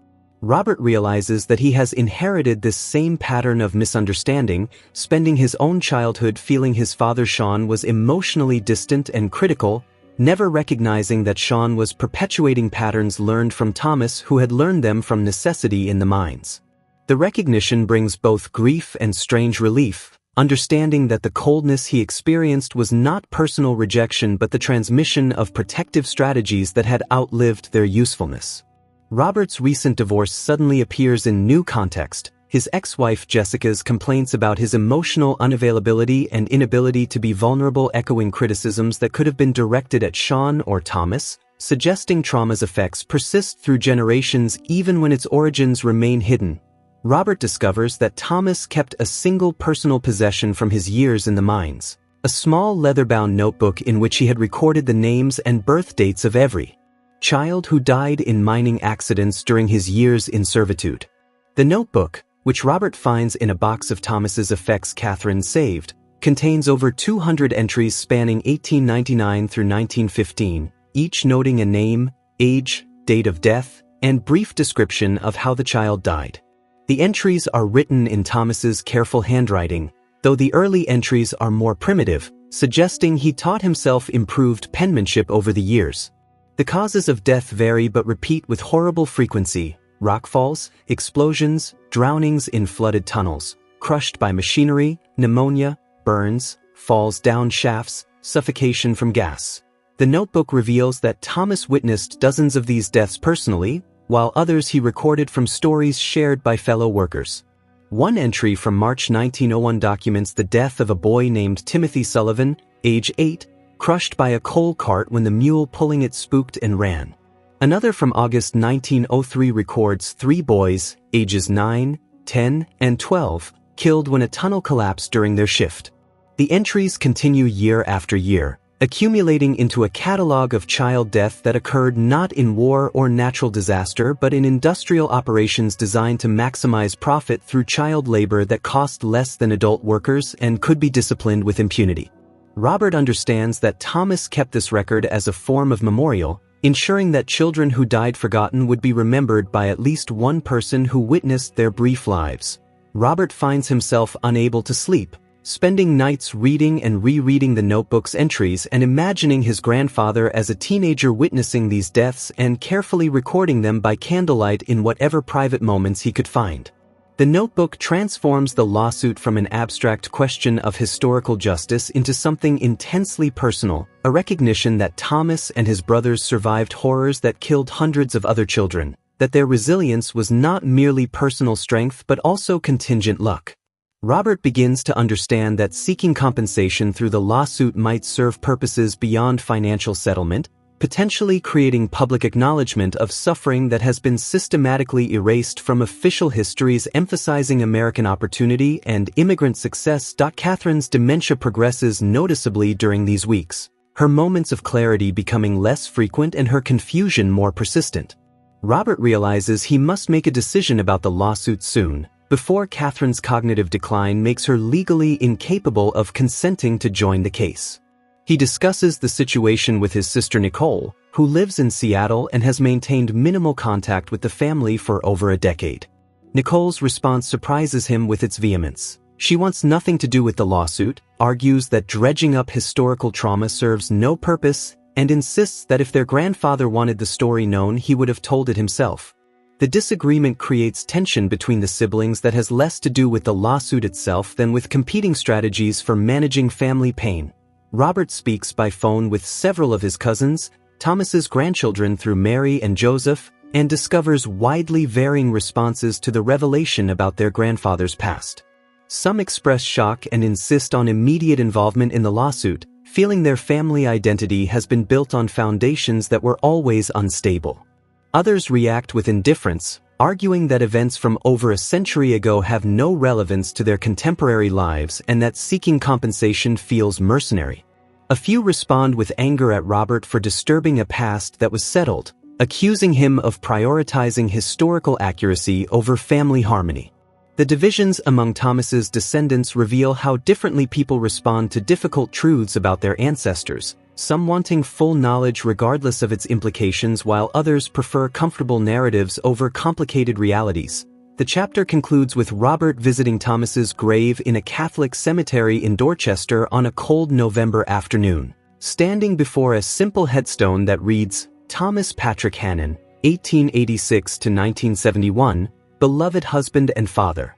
Speaker 1: Robert realizes that he has inherited this same pattern of misunderstanding, spending his own childhood feeling his father Sean was emotionally distant and critical, never recognizing that Sean was perpetuating patterns learned from Thomas who had learned them from necessity in the mines. The recognition brings both grief and strange relief, understanding that the coldness he experienced was not personal rejection but the transmission of protective strategies that had outlived their usefulness. Robert's recent divorce suddenly appears in new context, his ex-wife Jessica's complaints about his emotional unavailability and inability to be vulnerable echoing criticisms that could have been directed at Sean or Thomas, suggesting trauma's effects persist through generations even when its origins remain hidden. Robert discovers that Thomas kept a single personal possession from his years in the mines, a small leather-bound notebook in which he had recorded the names and birth dates of every child who died in mining accidents during his years in servitude. The notebook, which Robert finds in a box of Thomas's effects Catherine saved, contains over 200 entries spanning 1899 through 1915, each noting a name, age, date of death, and brief description of how the child died. The entries are written in Thomas's careful handwriting, though the early entries are more primitive, suggesting he taught himself improved penmanship over the years. The causes of death vary but repeat with horrible frequency: rockfalls, explosions, drownings in flooded tunnels, crushed by machinery, pneumonia, burns, falls down shafts, suffocation from gas. The notebook reveals that Thomas witnessed dozens of these deaths personally, while others he recorded from stories shared by fellow workers. One entry from March 1901 documents the death of a boy named Timothy Sullivan, age 8, crushed by a coal cart when the mule pulling it spooked and ran. Another from August 1903 records 3 boys, ages 9, 10, and 12, killed when a tunnel collapsed during their shift. The entries continue year after year, accumulating into a catalog of child death that occurred not in war or natural disaster but in industrial operations designed to maximize profit through child labor that cost less than adult workers and could be disciplined with impunity. Robert understands that Thomas kept this record as a form of memorial, ensuring that children who died forgotten would be remembered by at least one person who witnessed their brief lives. Robert finds himself unable to sleep, spending nights reading and rereading the notebook's entries and imagining his grandfather as a teenager witnessing these deaths and carefully recording them by candlelight in whatever private moments he could find. The notebook transforms the lawsuit from an abstract question of historical justice into something intensely personal, a recognition that Thomas and his brothers survived horrors that killed hundreds of other children, that their resilience was not merely personal strength but also contingent luck. Robert begins to understand that seeking compensation through the lawsuit might serve purposes beyond financial settlement, potentially creating public acknowledgement of suffering that has been systematically erased from official histories emphasizing American opportunity and immigrant success. Catherine's dementia progresses noticeably during these weeks, her moments of clarity becoming less frequent and her confusion more persistent. Robert realizes he must make a decision about the lawsuit soon, before Catherine's cognitive decline makes her legally incapable of consenting to join the case. He discusses the situation with his sister Nicole, who lives in Seattle and has maintained minimal contact with the family for over a decade. Nicole's response surprises him with its vehemence. She wants nothing to do with the lawsuit, argues that dredging up historical trauma serves no purpose, and insists that if their grandfather wanted the story known, he would have told it himself. The disagreement creates tension between the siblings that has less to do with the lawsuit itself than with competing strategies for managing family pain. Robert speaks by phone with several of his cousins, Thomas's grandchildren through Mary and Joseph, and discovers widely varying responses to the revelation about their grandfather's past. Some express shock and insist on immediate involvement in the lawsuit, feeling their family identity has been built on foundations that were always unstable. Others react with indifference, arguing that events from over a century ago have no relevance to their contemporary lives and that seeking compensation feels mercenary. A few respond with anger at Robert for disturbing a past that was settled, accusing him of prioritizing historical accuracy over family harmony. The divisions among Thomas's descendants reveal how differently people respond to difficult truths about their ancestors, some wanting full knowledge regardless of its implications while others prefer comfortable narratives over complicated realities. The chapter concludes with Robert visiting Thomas's grave in a Catholic cemetery in Dorchester on a cold November afternoon. Standing before a simple headstone that reads, Thomas Patrick Hannon, 1886 to 1971, beloved husband and father.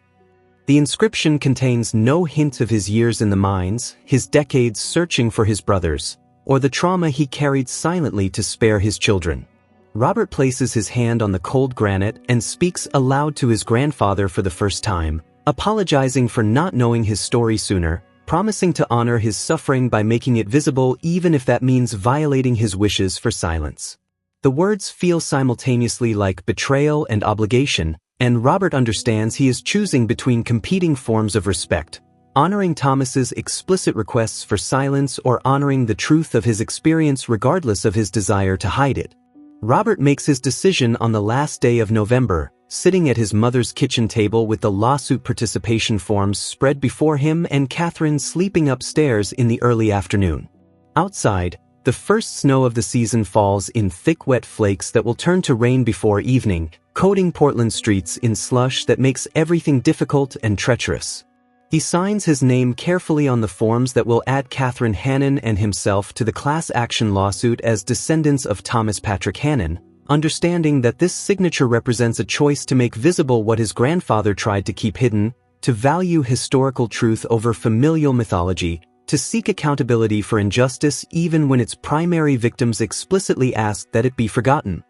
Speaker 1: The inscription contains no hint of his years in the mines, his decades searching for his brothers, or the trauma he carried silently to spare his children. Robert places his hand on the cold granite and speaks aloud to his grandfather for the first time, apologizing for not knowing his story sooner, promising to honor his suffering by making it visible even if that means violating his wishes for silence. The words feel simultaneously like betrayal and obligation, and Robert understands he is choosing between competing forms of respect, honoring Thomas's explicit requests for silence or honoring the truth of his experience regardless of his desire to hide it. Robert makes his decision on the last day of November, sitting at his mother's kitchen table with the lawsuit participation forms spread before him and Catherine sleeping upstairs in the early afternoon. Outside, the first snow of the season falls in thick wet flakes that will turn to rain before evening, coating Portland streets in slush that makes everything difficult and treacherous. He signs his name carefully on the forms that will add Catherine Hannon and himself to the class action lawsuit as descendants of Thomas Patrick Hannon, understanding that this signature represents a choice to make visible what his grandfather tried to keep hidden, to value historical truth over familial mythology, to seek accountability for injustice even when its primary victims explicitly ask that it be forgotten.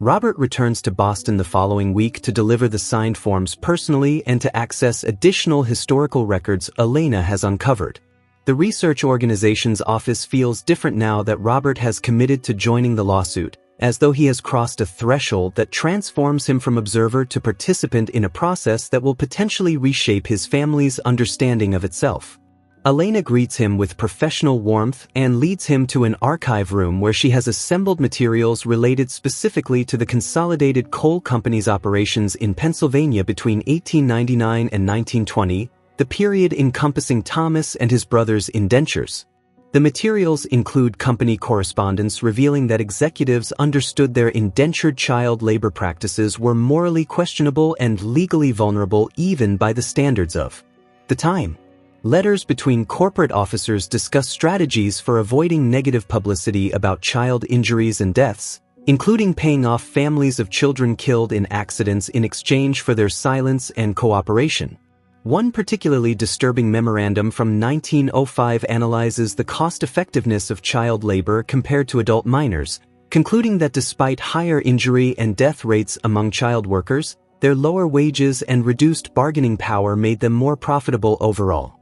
Speaker 1: Robert returns to Boston the following week to deliver the signed forms personally and to access additional historical records Elena has uncovered. The research organization's office feels different now that Robert has committed to joining the lawsuit, as though he has crossed a threshold that transforms him from observer to participant in a process that will potentially reshape his family's understanding of itself. Elena greets him with professional warmth and leads him to an archive room where she has assembled materials related specifically to the Consolidated Coal Company's operations in Pennsylvania between 1899 and 1920, the period encompassing Thomas and his brother's indentures. The materials include company correspondence revealing that executives understood their indentured child labor practices were morally questionable and legally vulnerable even by the standards of the time. Letters between corporate officers discuss strategies for avoiding negative publicity about child injuries and deaths, including paying off families of children killed in accidents in exchange for their silence and cooperation. One particularly disturbing memorandum from 1905 analyzes the cost-effectiveness of child labor compared to adult minors, concluding that despite higher injury and death rates among child workers, their lower wages and reduced bargaining power made them more profitable overall.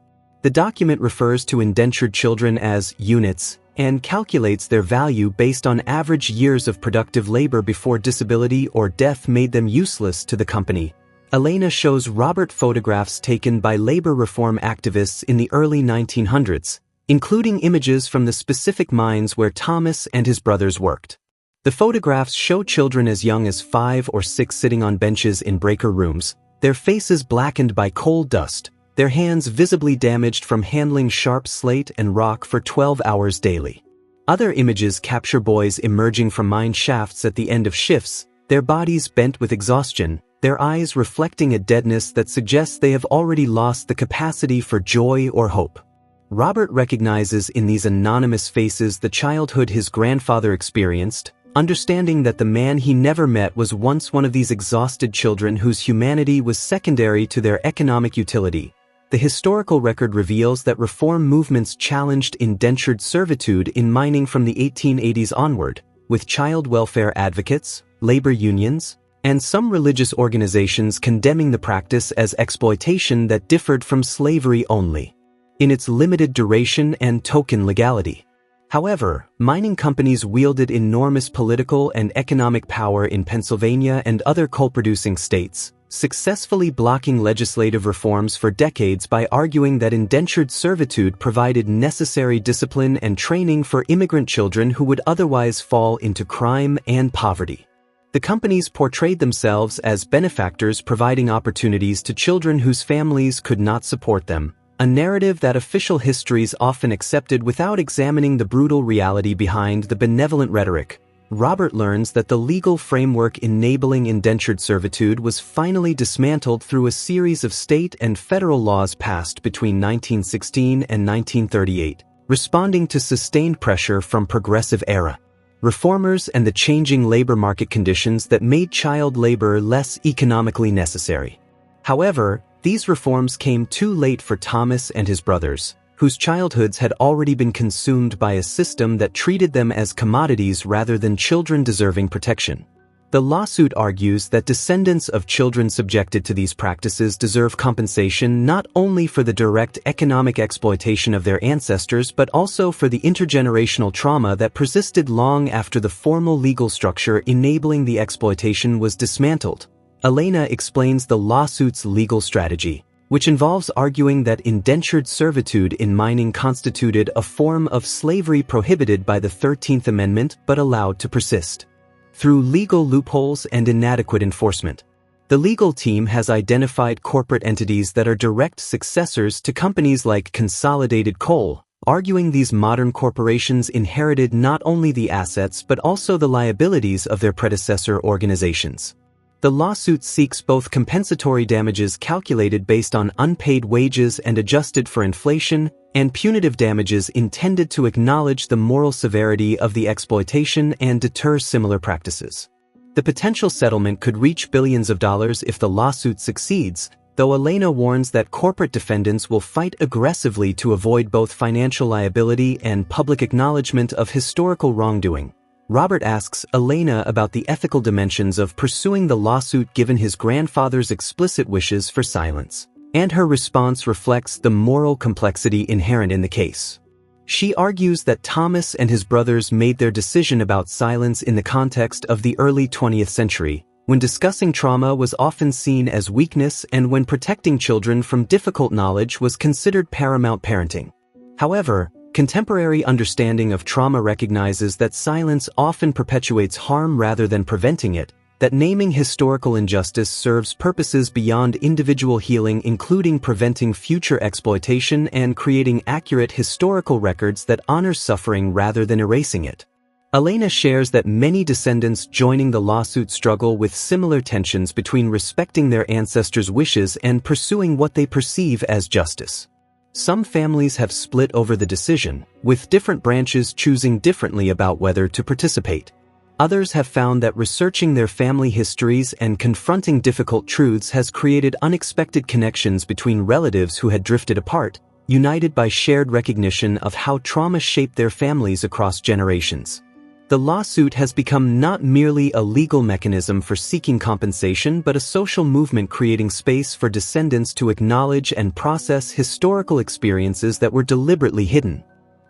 Speaker 1: The document refers to indentured children as units and calculates their value based on average years of productive labor before disability or death made them useless to the company. Elena shows Robert photographs taken by labor reform activists in the early 1900s, including images from the specific mines where Thomas and his brothers worked. The photographs show children as young as 5 or 6 sitting on benches in breaker rooms, their faces blackened by coal dust, their hands visibly damaged from handling sharp slate and rock for 12 hours daily. Other images capture boys emerging from mine shafts at the end of shifts, their bodies bent with exhaustion, their eyes reflecting a deadness that suggests they have already lost the capacity for joy or hope. Robert recognizes in these anonymous faces the childhood his grandfather experienced, understanding that the man he never met was once one of these exhausted children whose humanity was secondary to their economic utility. The historical record reveals that reform movements challenged indentured servitude in mining from the 1880s onward, with child welfare advocates, labor unions, and some religious organizations condemning the practice as exploitation that differed from slavery only in its limited duration and token legality. However, mining companies wielded enormous political and economic power in Pennsylvania and other coal-producing states, successfully blocking legislative reforms for decades by arguing that indentured servitude provided necessary discipline and training for immigrant children who would otherwise fall into crime and poverty. The companies portrayed themselves as benefactors providing opportunities to children whose families could not support them, a narrative that official histories often accepted without examining the brutal reality behind the benevolent rhetoric. Robert learns that the legal framework enabling indentured servitude was finally dismantled through a series of state and federal laws passed between 1916 and 1938, responding to sustained pressure from progressive era reformers and the changing labor market conditions that made child labor less economically necessary. However, these reforms came too late for Thomas and his brothers, whose childhoods had already been consumed by a system that treated them as commodities rather than children deserving protection. The lawsuit argues that descendants of children subjected to these practices deserve compensation not only for the direct economic exploitation of their ancestors but also for the intergenerational trauma that persisted long after the formal legal structure enabling the exploitation was dismantled. Elena explains the lawsuit's legal strategy, which involves arguing that indentured servitude in mining constituted a form of slavery prohibited by the 13th Amendment but allowed to persist through legal loopholes and inadequate enforcement. The legal team has identified corporate entities that are direct successors to companies like Consolidated Coal, arguing these modern corporations inherited not only the assets but also the liabilities of their predecessor organizations. The lawsuit seeks both compensatory damages calculated based on unpaid wages and adjusted for inflation, and punitive damages intended to acknowledge the moral severity of the exploitation and deter similar practices. The potential settlement could reach billions of dollars if the lawsuit succeeds, though Elena warns that corporate defendants will fight aggressively to avoid both financial liability and public acknowledgement of historical wrongdoing. Robert asks Elena about the ethical dimensions of pursuing the lawsuit given his grandfather's explicit wishes for silence, and her response reflects the moral complexity inherent in the case. She argues that Thomas and his brothers made their decision about silence in the context of the early 20th century, when discussing trauma was often seen as weakness and when protecting children from difficult knowledge was considered paramount parenting. However, contemporary understanding of trauma recognizes that silence often perpetuates harm rather than preventing it, that naming historical injustice serves purposes beyond individual healing, including preventing future exploitation and creating accurate historical records that honor suffering rather than erasing it. Elena shares that many descendants joining the lawsuit struggle with similar tensions between respecting their ancestors' wishes and pursuing what they perceive as justice. Some families have split over the decision, with different branches choosing differently about whether to participate. Others have found that researching their family histories and confronting difficult truths has created unexpected connections between relatives who had drifted apart, united by shared recognition of how trauma shaped their families across generations. The lawsuit has become not merely a legal mechanism for seeking compensation but a social movement creating space for descendants to acknowledge and process historical experiences that were deliberately hidden.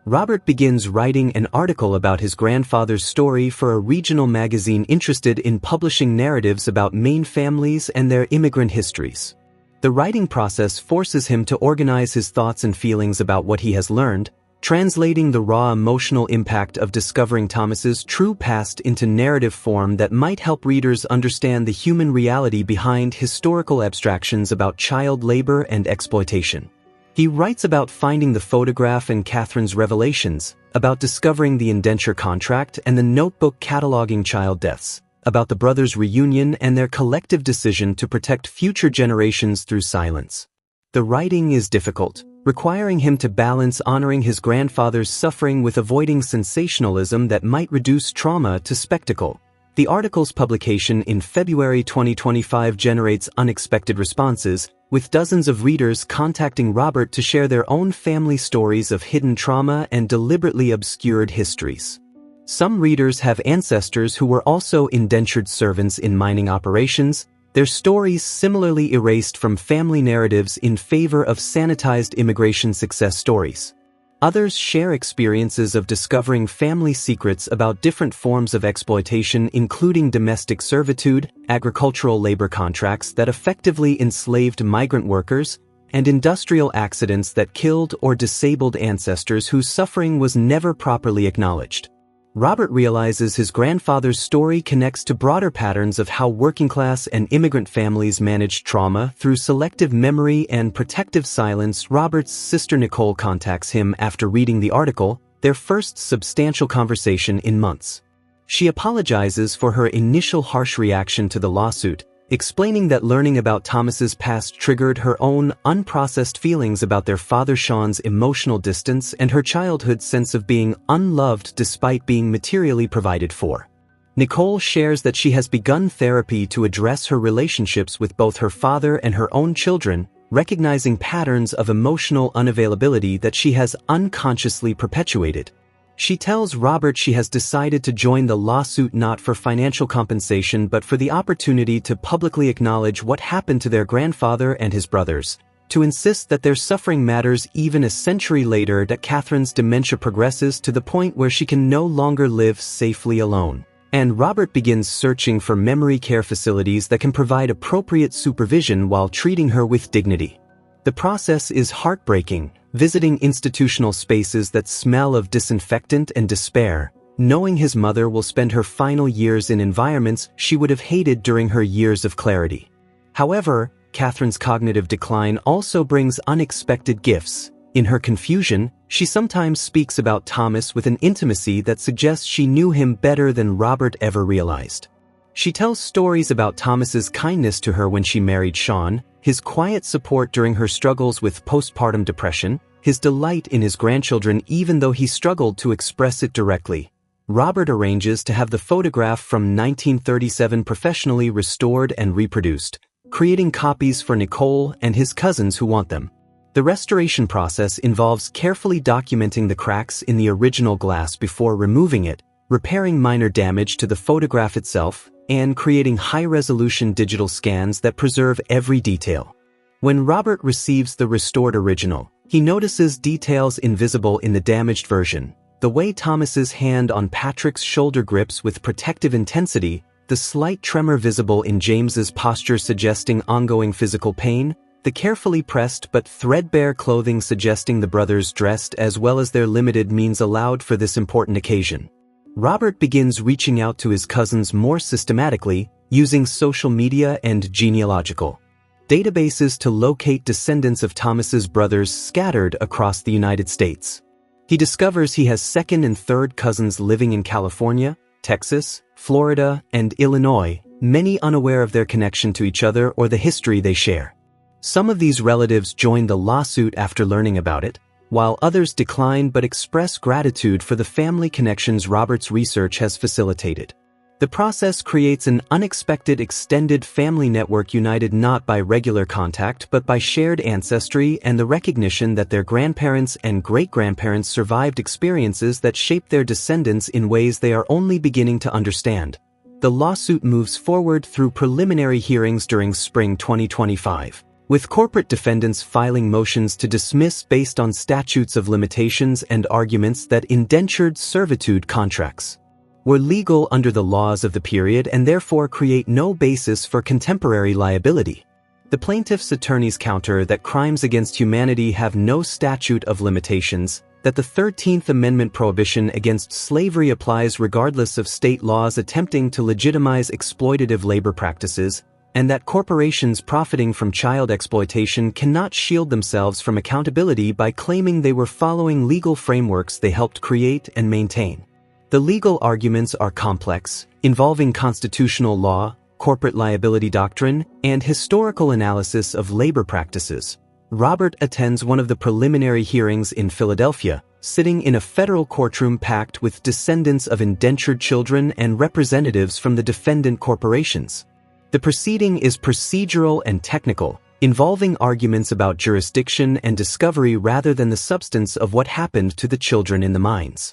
Speaker 1: Robert begins writing an article about his grandfather's story for a regional magazine interested in publishing narratives about Maine families and their immigrant histories. The writing process forces him to organize his thoughts and feelings about what he has learned, translating the raw emotional impact of discovering Thomas's true past into narrative form that might help readers understand the human reality behind historical abstractions about child labor and exploitation. He writes about finding the photograph and Catherine's revelations, about discovering the indenture contract and the notebook cataloging child deaths, about the brothers' reunion and their collective decision to protect future generations through silence. The writing is difficult, requiring him to balance honoring his grandfather's suffering with avoiding sensationalism that might reduce trauma to spectacle. The article's publication in February 2025 generates unexpected responses, with dozens of readers contacting Robert to share their own family stories of hidden trauma and deliberately obscured histories. Some readers have ancestors who were also indentured servants in mining operations, their stories similarly erased from family narratives in favor of sanitized immigration success stories. Others share experiences of discovering family secrets about different forms of exploitation, including domestic servitude, agricultural labor contracts that effectively enslaved migrant workers, and industrial accidents that killed or disabled ancestors whose suffering was never properly acknowledged. Robert realizes his grandfather's story connects to broader patterns of how working-class and immigrant families managed trauma through selective memory and protective silence. Robert's sister Nicole contacts him after reading the article, their first substantial conversation in months. She apologizes for her initial harsh reaction to the lawsuit, explaining that learning about Thomas's past triggered her own unprocessed feelings about their father Sean's emotional distance and her childhood sense of being unloved despite being materially provided for. Nicole shares that she has begun therapy to address her relationships with both her father and her own children, recognizing patterns of emotional unavailability that she has unconsciously perpetuated. She tells Robert she has decided to join the lawsuit not for financial compensation but for the opportunity to publicly acknowledge what happened to their grandfather and his brothers, to insist that their suffering matters even a century later, that Catherine's dementia progresses to the point where she can no longer live safely alone. And Robert begins searching for memory care facilities that can provide appropriate supervision while treating her with dignity. The process is heartbreaking, visiting institutional spaces that smell of disinfectant and despair, knowing his mother will spend her final years in environments she would have hated during her years of clarity. However, Catherine's cognitive decline also brings unexpected gifts. In her confusion, she sometimes speaks about Thomas with an intimacy that suggests she knew him better than Robert ever realized. She tells stories about Thomas's kindness to her when she married Sean, his quiet support during her struggles with postpartum depression, his delight in his grandchildren even though he struggled to express it directly. Robert arranges to have the photograph from 1937 professionally restored and reproduced, creating copies for Nicole and his cousins who want them. The restoration process involves carefully documenting the cracks in the original glass before removing it, repairing minor damage to the photograph itself, and creating high-resolution digital scans that preserve every detail. When Robert receives the restored original, he notices details invisible in the damaged version: the way Thomas's hand on Patrick's shoulder grips with protective intensity, the slight tremor visible in James's posture suggesting ongoing physical pain, the carefully pressed but threadbare clothing suggesting the brothers dressed as well as their limited means allowed for this important occasion. Robert begins reaching out to his cousins more systematically, using social media and genealogical databases to locate descendants of Thomas's brothers scattered across the United States. He discovers he has second and third cousins living in California, Texas, Florida, and Illinois, many unaware of their connection to each other or the history they share. Some of these relatives join the lawsuit after learning about it, while others decline but express gratitude for the family connections Robert's research has facilitated. The process creates an unexpected extended family network united not by regular contact but by shared ancestry and the recognition that their grandparents and great-grandparents survived experiences that shaped their descendants in ways they are only beginning to understand. The lawsuit moves forward through preliminary hearings during spring 2025, with corporate defendants filing motions to dismiss based on statutes of limitations and arguments that indentured servitude contracts were legal under the laws of the period and therefore create no basis for contemporary liability. The plaintiffs' attorneys counter that crimes against humanity have no statute of limitations, that the 13th Amendment prohibition against slavery applies regardless of state laws attempting to legitimize exploitative labor practices, and that corporations profiting from child exploitation cannot shield themselves from accountability by claiming they were following legal frameworks they helped create and maintain. The legal arguments are complex, involving constitutional law, corporate liability doctrine, and historical analysis of labor practices. Robert attends one of the preliminary hearings in Philadelphia, sitting in a federal courtroom packed with descendants of indentured children and representatives from the defendant corporations. The proceeding is procedural and technical, involving arguments about jurisdiction and discovery rather than the substance of what happened to the children in the mines.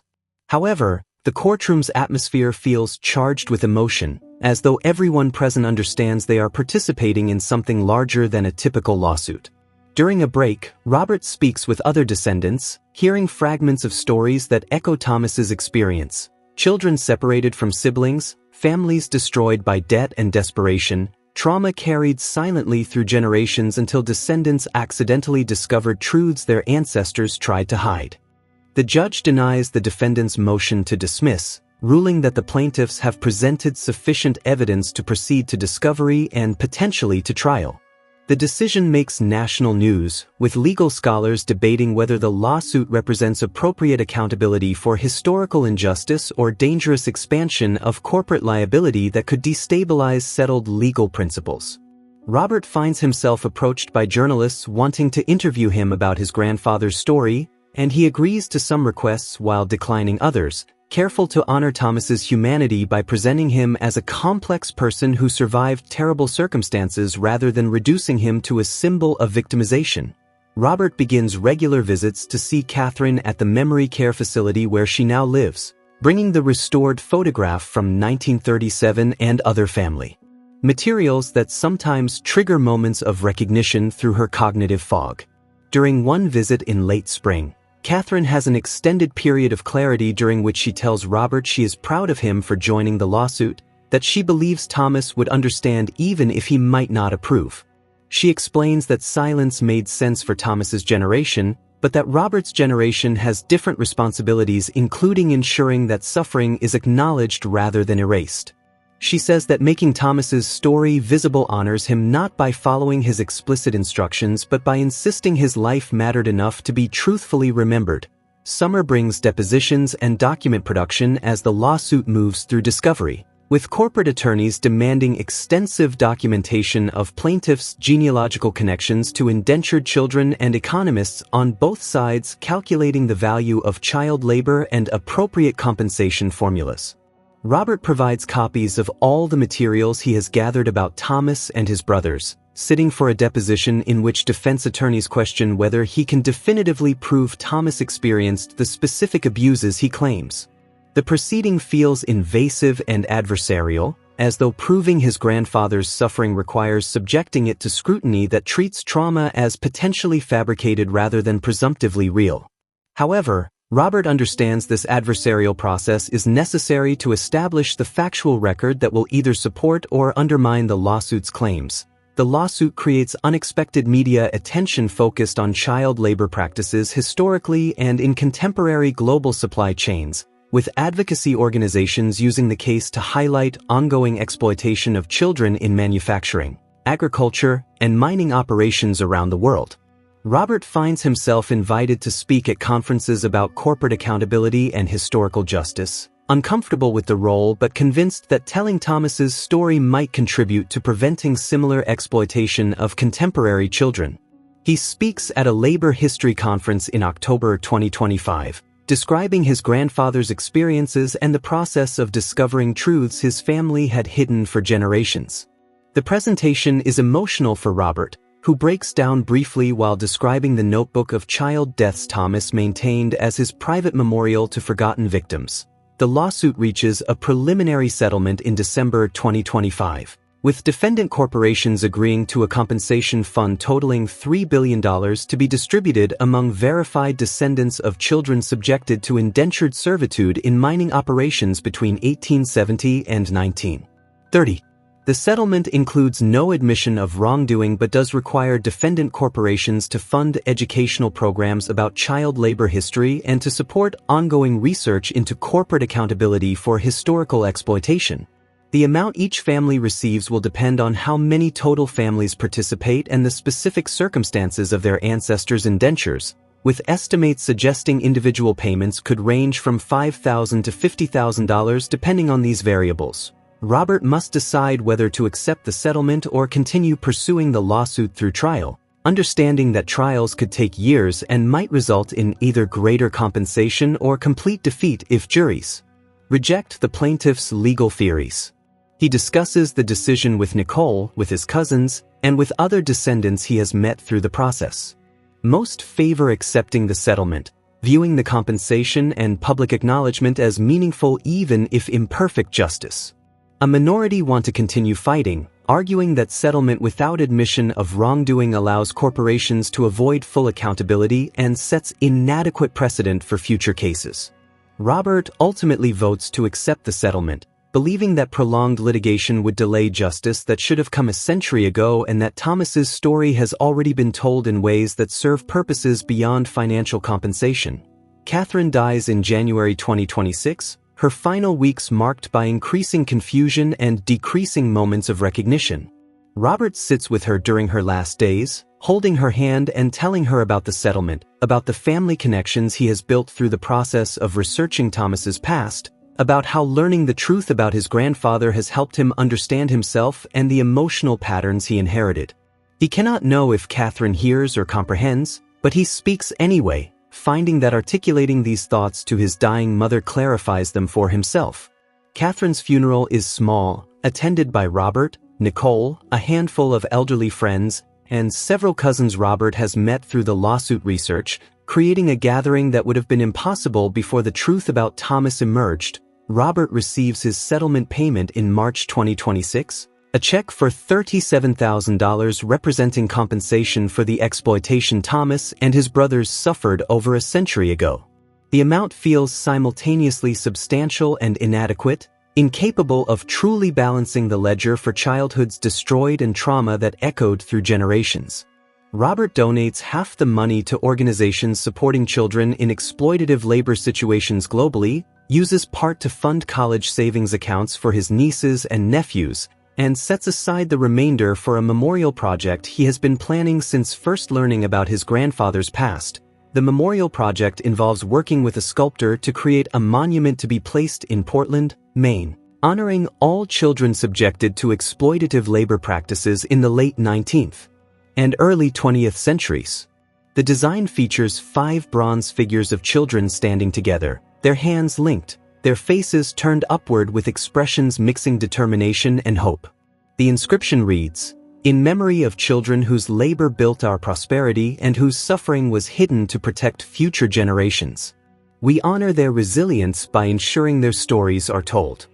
Speaker 1: However, the courtroom's atmosphere feels charged with emotion, as though everyone present understands they are participating in something larger than a typical lawsuit. During a break, Robert speaks with other descendants, hearing fragments of stories that echo Thomas's experience. Children separated from siblings, families destroyed by debt and desperation, trauma carried silently through generations until descendants accidentally discovered truths their ancestors tried to hide. The judge denies the defendant's motion to dismiss, ruling that the plaintiffs have presented sufficient evidence to proceed to discovery and potentially to trial. The decision makes national news, with legal scholars debating whether the lawsuit represents appropriate accountability for historical injustice or dangerous expansion of corporate liability that could destabilize settled legal principles. Robert finds himself approached by journalists wanting to interview him about his grandfather's story, and he agrees to some requests while declining others, careful to honor Thomas's humanity by presenting him as a complex person who survived terrible circumstances rather than reducing him to a symbol of victimization. Robert begins regular visits to see Catherine at the memory care facility where she now lives, bringing the restored photograph from 1937 and other family materials that sometimes trigger moments of recognition through her cognitive fog. During one visit in late spring, Catherine has an extended period of clarity during which she tells Robert she is proud of him for joining the lawsuit, that she believes Thomas would understand even if he might not approve. She explains that silence made sense for Thomas's generation, but that Robert's generation has different responsibilities, including ensuring that suffering is acknowledged rather than erased. She says that making Thomas's story visible honors him not by following his explicit instructions but by insisting his life mattered enough to be truthfully remembered. Summer brings depositions and document production as the lawsuit moves through discovery, with corporate attorneys demanding extensive documentation of plaintiffs' genealogical connections to indentured children and economists on both sides calculating the value of child labor and appropriate compensation formulas. Robert provides copies of all the materials he has gathered about Thomas and his brothers, sitting for a deposition in which defense attorneys question whether he can definitively prove Thomas experienced the specific abuses he claims. The proceeding feels invasive and adversarial, as though proving his grandfather's suffering requires subjecting it to scrutiny that treats trauma as potentially fabricated rather than presumptively real. However, Robert understands this adversarial process is necessary to establish the factual record that will either support or undermine the lawsuit's claims. The lawsuit creates unexpected media attention focused on child labor practices historically and in contemporary global supply chains, with advocacy organizations using the case to highlight ongoing exploitation of children in manufacturing, agriculture, and mining operations around the world. Robert finds himself invited to speak at conferences about corporate accountability and historical justice, uncomfortable with the role but convinced that telling Thomas's story might contribute to preventing similar exploitation of contemporary children. He speaks at a labor history conference in October 2025, describing his grandfather's experiences and the process of discovering truths his family had hidden for generations. The presentation is emotional for Robert, who breaks down briefly while describing the notebook of child deaths Thomas maintained as his private memorial to forgotten victims. The lawsuit reaches a preliminary settlement in December 2025, with defendant corporations agreeing to a compensation fund totaling $3 billion to be distributed among verified descendants of children subjected to indentured servitude in mining operations between 1870 and 1930. The settlement includes no admission of wrongdoing but does require defendant corporations to fund educational programs about child labor history and to support ongoing research into corporate accountability for historical exploitation. The amount each family receives will depend on how many total families participate and the specific circumstances of their ancestors' indentures, with estimates suggesting individual payments could range from $5,000 to $50,000 depending on these variables. Robert must decide whether to accept the settlement or continue pursuing the lawsuit through trial, understanding that trials could take years and might result in either greater compensation or complete defeat if juries reject the plaintiff's legal theories. He discusses the decision with Nicole, with his cousins, and with other descendants he has met through the process. Most favor accepting the settlement, viewing the compensation and public acknowledgement as meaningful even if imperfect justice. A minority want to continue fighting, arguing that settlement without admission of wrongdoing allows corporations to avoid full accountability and sets inadequate precedent for future cases. Robert ultimately votes to accept the settlement, believing that prolonged litigation would delay justice that should have come a century ago and that Thomas's story has already been told in ways that serve purposes beyond financial compensation. Catherine dies in January 2026, her final weeks marked by increasing confusion and decreasing moments of recognition. Robert sits with her during her last days, holding her hand and telling her about the settlement, about the family connections he has built through the process of researching Thomas's past, about how learning the truth about his grandfather has helped him understand himself and the emotional patterns he inherited. He cannot know if Catherine hears or comprehends, but he speaks anyway, finding that articulating these thoughts to his dying mother clarifies them for himself. Catherine's funeral is small, attended by Robert, Nicole, a handful of elderly friends, and several cousins Robert has met through the lawsuit research, creating a gathering that would have been impossible before the truth about Thomas emerged. Robert receives his settlement payment in March 2026, a check for $37,000 representing compensation for the exploitation Thomas and his brothers suffered over a century ago. The amount feels simultaneously substantial and inadequate, incapable of truly balancing the ledger for childhoods destroyed and trauma that echoed through generations. Robert donates half the money to organizations supporting children in exploitative labor situations globally, uses part to fund college savings accounts for his nieces and nephews, and sets aside the remainder for a memorial project he has been planning since first learning about his grandfather's past. The memorial project involves working with a sculptor to create a monument to be placed in Portland, Maine, honoring all children subjected to exploitative labor practices in the late 19th and early 20th centuries. The design features 5 bronze figures of children standing together, their hands linked, their faces turned upward with expressions mixing determination and hope. The inscription reads, "In memory of children whose labor built our prosperity and whose suffering was hidden to protect future generations. We honor their resilience by ensuring their stories are told."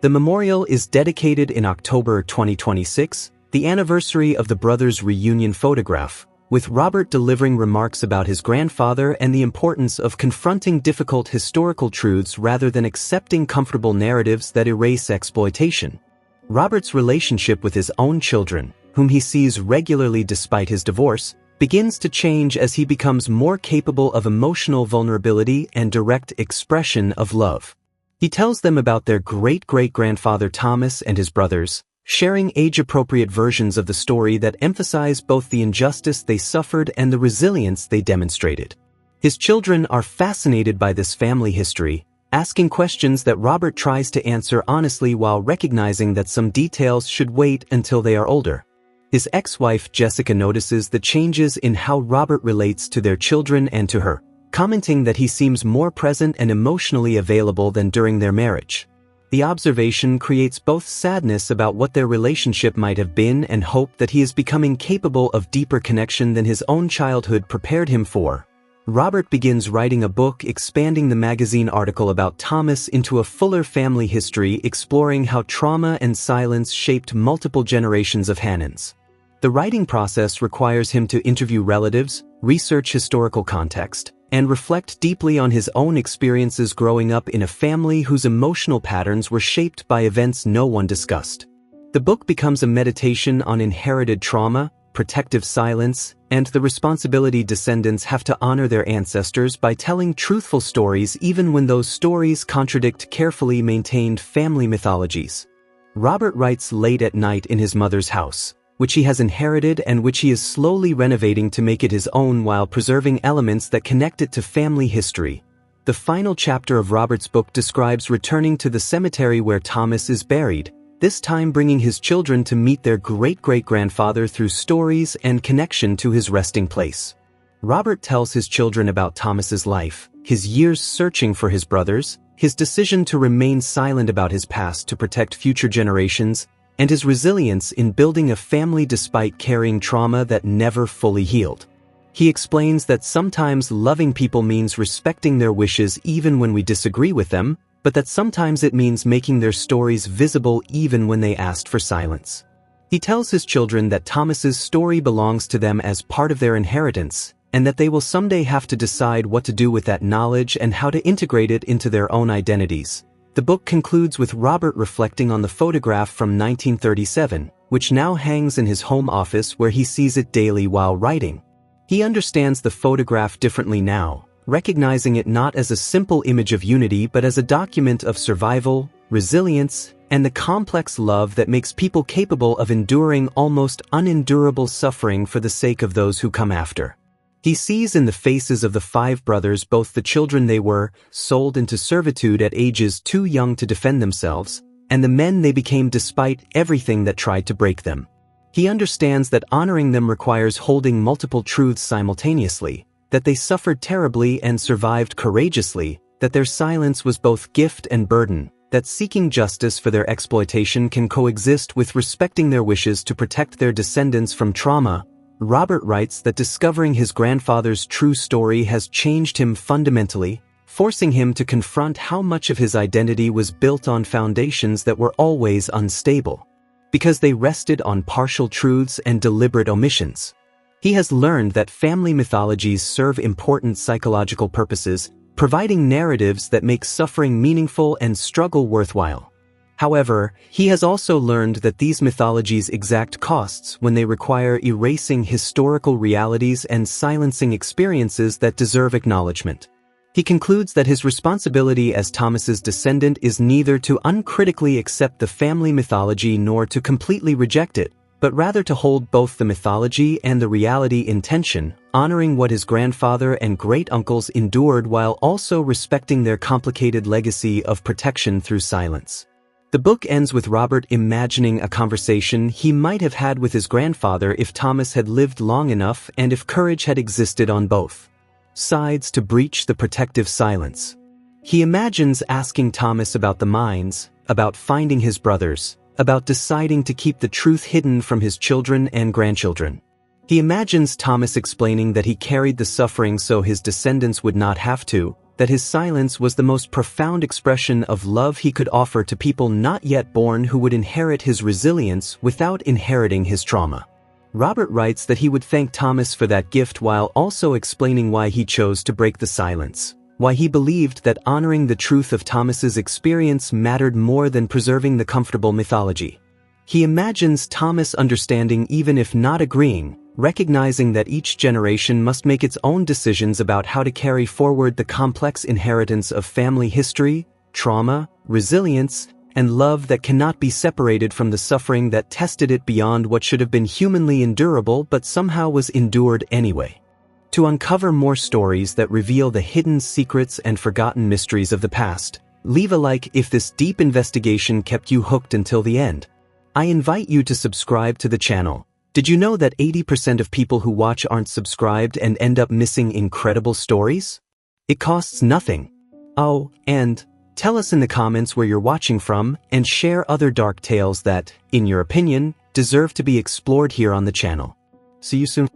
Speaker 1: The memorial is dedicated in October 2026, the anniversary of the brothers' reunion photograph, with Robert delivering remarks about his grandfather and the importance of confronting difficult historical truths rather than accepting comfortable narratives that erase exploitation. Robert's relationship with his own children, whom he sees regularly despite his divorce, begins to change as he becomes more capable of emotional vulnerability and direct expression of love. He tells them about their great-great-grandfather Thomas and his brothers, sharing age-appropriate versions of the story that emphasize both the injustice they suffered and the resilience they demonstrated. His children are fascinated by this family history, asking questions that Robert tries to answer honestly while recognizing that some details should wait until they are older. His ex-wife Jessica notices the changes in how Robert relates to their children and to her, commenting that he seems more present and emotionally available than during their marriage. The observation creates both sadness about what their relationship might have been and hope that he is becoming capable of deeper connection than his own childhood prepared him for. Robert begins writing a book expanding the magazine article about Thomas into a fuller family history exploring how trauma and silence shaped multiple generations of Hannons. The writing process requires him to interview relatives, research historical context, and reflect deeply on his own experiences growing up in a family whose emotional patterns were shaped by events no one discussed. The book becomes a meditation on inherited trauma, protective silence, and the responsibility descendants have to honor their ancestors by telling truthful stories even when those stories contradict carefully maintained family mythologies. Robert writes late at night in his mother's house, which he has inherited and which he is slowly renovating to make it his own while preserving elements that connect it to family history. The final chapter of Robert's book describes returning to the cemetery where Thomas is buried, this time bringing his children to meet their great-great-grandfather through stories and connection to his resting place. Robert tells his children about Thomas's life, his years searching for his brothers, his decision to remain silent about his past to protect future generations, and his resilience in building a family despite carrying trauma that never fully healed. He explains that sometimes loving people means respecting their wishes even when we disagree with them, but that sometimes it means making their stories visible even when they asked for silence. He tells his children that Thomas's story belongs to them as part of their inheritance, and that they will someday have to decide what to do with that knowledge and how to integrate it into their own identities. The book concludes with Robert reflecting on the photograph from 1937, which now hangs in his home office where he sees it daily while writing. He understands the photograph differently now, recognizing it not as a simple image of unity but as a document of survival, resilience, and the complex love that makes people capable of enduring almost unendurable suffering for the sake of those who come after. He sees in the faces of the 5 brothers both the children they were, sold into servitude at ages too young to defend themselves, and the men they became despite everything that tried to break them. He understands that honoring them requires holding multiple truths simultaneously, that they suffered terribly and survived courageously, that their silence was both gift and burden, that seeking justice for their exploitation can coexist with respecting their wishes to protect their descendants from trauma. Robert writes that discovering his grandfather's true story has changed him fundamentally, forcing him to confront how much of his identity was built on foundations that were always unstable, because they rested on partial truths and deliberate omissions. He has learned that family mythologies serve important psychological purposes, providing narratives that make suffering meaningful and struggle worthwhile. However, he has also learned that these mythologies exact costs when they require erasing historical realities and silencing experiences that deserve acknowledgement. He concludes that his responsibility as Thomas's descendant is neither to uncritically accept the family mythology nor to completely reject it, but rather to hold both the mythology and the reality in tension, honoring what his grandfather and great-uncles endured while also respecting their complicated legacy of protection through silence. The book ends with Robert imagining a conversation he might have had with his grandfather if Thomas had lived long enough and if courage had existed on both sides to breach the protective silence. He imagines asking Thomas about the mines, about finding his brothers, about deciding to keep the truth hidden from his children and grandchildren. He imagines Thomas explaining that he carried the suffering so his descendants would not have to, that his silence was the most profound expression of love he could offer to people not yet born who would inherit his resilience without inheriting his trauma. Robert writes that he would thank Thomas for that gift while also explaining why he chose to break the silence, why he believed that honoring the truth of Thomas's experience mattered more than preserving the comfortable mythology. He imagines Thomas understanding, even if not agreeing, recognizing that each generation must make its own decisions about how to carry forward the complex inheritance of family history, trauma, resilience, and love that cannot be separated from the suffering that tested it beyond what should have been humanly endurable but somehow was endured anyway. To uncover more stories that reveal the hidden secrets and forgotten mysteries of the past, leave a like if this deep investigation kept you hooked until the end. I invite you to subscribe to the channel. Did you know that 80% of people who watch aren't subscribed and end up missing incredible stories? It costs nothing. Oh, and tell us in the comments where you're watching from and share other dark tales that, in your opinion, deserve to be explored here on the channel. See you soon.